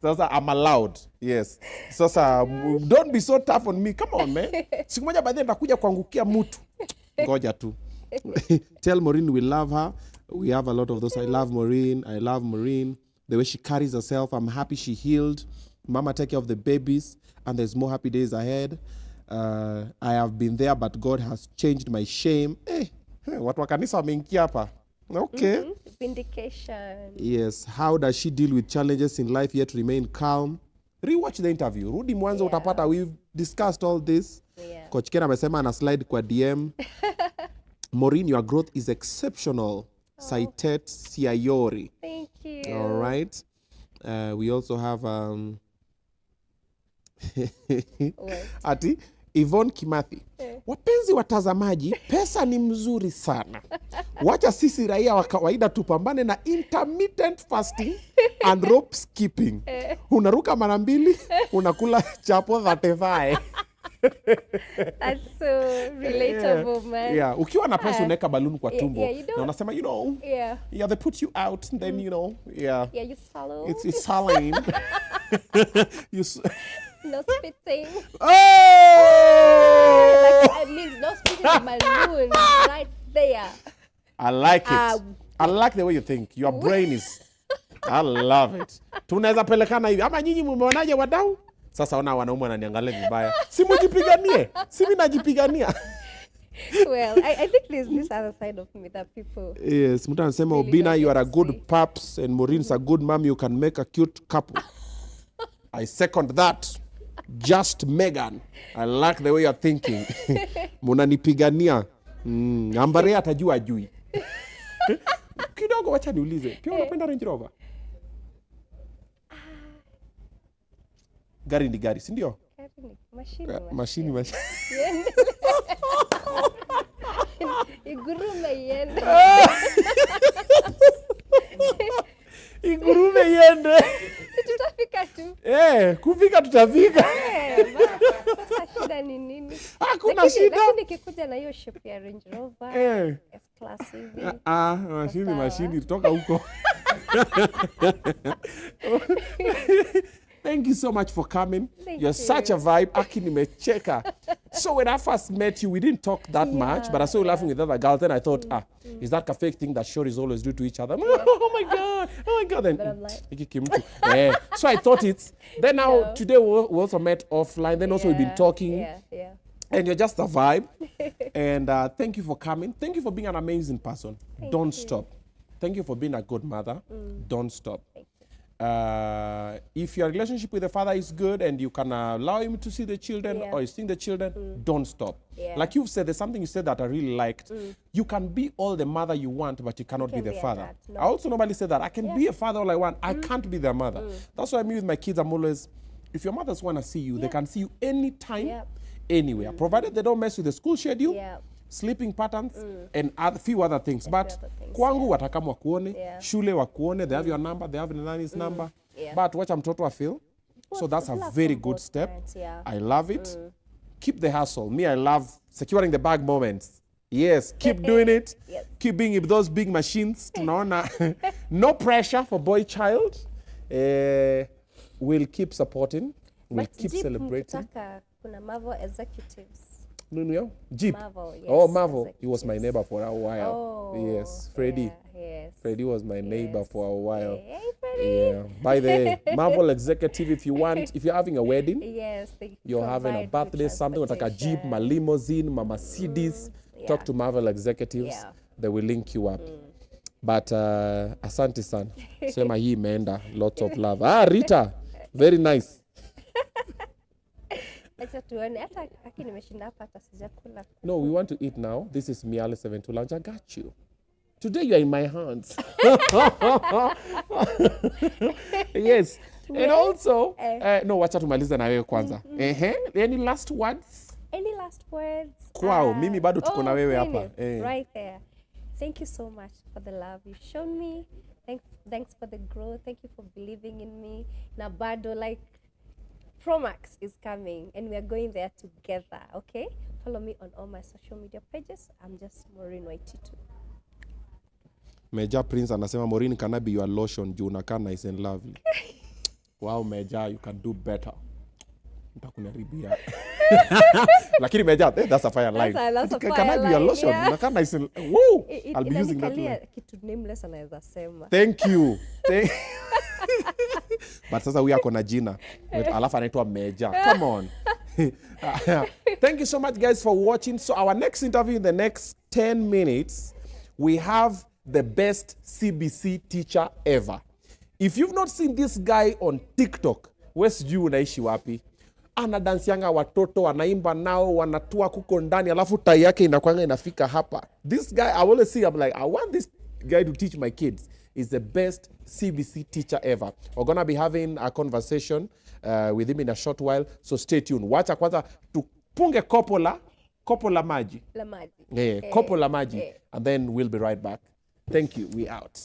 Sasa I'm allowed. Yes. Sasa don't be so tough on me. Come on, man. Siku moja baadaye nitakuja kuangukia mtu. Ngoja tu. Tell Maureen we love her. We have a lot of those. I love Maureen. I love Maureen. The way she carries herself. I'm happy she healed. Mama take care of the babies. And there's more happy days ahead. I have been there, but God has changed my shame. Watu wa kanisa wameingia hapa. Okay. Vindication. Yes. How does she deal with challenges in life yet remain calm? Rewatch the interview. Rudi mwanzo utapata. We've discussed all this. Coach Ken amesema ana slide kwa DM. Maureen, your growth is exceptional. Saitet Siayori. Thank you. All right. We also have Ati Yvonne Kimathi. Wapenzi watazamaji, pesa ni mzuri sana. Wacha sisi raia wa kawaida tupambane na intermittent fasting and rope skipping. Unaruka mara mbili, unakula chapo 35. That's so relatable, man. Yeah, ukiwa na pesa unaweka balloon kwa tumbo. Na unasema, they put you out, and then, you swallow. It's saline. No spitting. Oh! That means no spitting the balloon right there. I like it. I like the way you think. Your brain is... I love it. Tunaweza pelekana hivi. Ama nyinyi mumeonaje wadau? Sasa ona wanaume wananiangalia vibaya. Si mjipiganie. Si mimi najipigania. Well, I think there's this other side of me that people... Yes, mtu anasema Obinna, you are a good paps and Maureen's a good mom. You can make a cute couple. I second that. Just Megan. I like the way you're thinking. Munanipigania. Ambare atajua ajui. Kidogo wacha niulize. Pia unapenda Range Rover? Gari ni gari, si ndio? Mashini. Igurume yende. niende. Si tutafika tu. Kufika tutafika. Sasa shida ni nini? Hakuna shida. Lakini nikikuja na hiyo shape ya Range Rover, S-Class hivi. Mashini toka huko. Thank you so much for coming. You're such a vibe. Aki nimecheka. So when I first met you, we didn't talk that much, but I saw you laughing with other girls. Then I thought, is that a fake thing that shorties always do to each other? Oh my God. Then, but I'm like, so I thought it's. Then now, today we also met offline. Then also we've been talking. Yeah. And you're just a vibe. And thank you for coming. Thank you for being an amazing person. Don't stop. Thank you for being a good mother. Don't stop. If your relationship with the father is good and you can allow him to see the children or he's seeing the children, don't stop. Like you've said, there's something you said that I really liked. You can be all the mother you want, but you cannot be the father. No. I also normally say that I can be a father all I want. I can't be their mother. That's why me with my kids, I'm always, if your mothers want to see you, they can see you anytime, anywhere, provided they don't mess with the school schedule. Sleeping patterns and few other things. But kwangu watakam wakuone, shule wakuone, they have your number, they have the nanny's number. But wacha mtoto wa feel. So that's a very good step. I love it. Keep the hustle. Me, I love securing the bag moments. Yes, keep doing it. Keep being with those big machines. No pressure for boy child. We'll keep supporting. We'll keep celebrating. Kuna Marvel executives. No, Jeep. Marvel, yes. Oh, Marvel. He was my neighbor for a while. Oh, yes, Freddie. Yes. Freddie was my neighbor for a while. Hey, Freddie. Yeah. By the Marvel executive, if you're having a wedding, you're having a birthday, something like a Jeep, my limousine, my Mercedes, talk to Marvel executives. They will link you up. But asante sana. Sema hii imeenda. Lots of love. Rita. Very nice. No, we want to eat now. This is Miale 72 Lounge. I got you. Today you are in my hands. Yes. And also, no, wacha tumalize na wewe kwanza. Any last words? Any last words? Kwao, mimi bado tuko na wewe hapa. Right there. Thank you so much for the love you've shown me. Thanks for the growth. Thank you for believing in me. Na bado, like, Promax is coming and we are going there together, okay? Follow me on all my social media pages. I'm just Maureen Waititu. Meja Prince anasema Maureen, can I be your lotion? Juu unakaa nice and lovely. Wow, Meja, you can do better. Nitakunaribia. Lakini Meja, that's a fire line. That's a fire can I be your lotion? Unakaa nice and woo! I'll be using that line. Kitu nameless anaweza sema. Thank you. But sasa huyu ako na jina. Alafu anaitwa Meja. Come on. Thank you so much, guys, for watching. So our next interview in the next 10 minutes, we have the best CBC teacher ever. If you've not seen this guy on TikTok, sijui unaishi wapi? Anadansianga watoto, anaimba nao, wanatua kuko ndani, alafu tai yake inakuanga inafika hapa. This guy, I always see, I'm like, I want this guy to teach my kids. He's the best CBC teacher ever. We're going to be having a conversation with him in a short while, so stay tuned. Wacha kwanza tupunge kopo la maji. La maji. Kopo la maji. And then we'll be right back. Thank you. We out.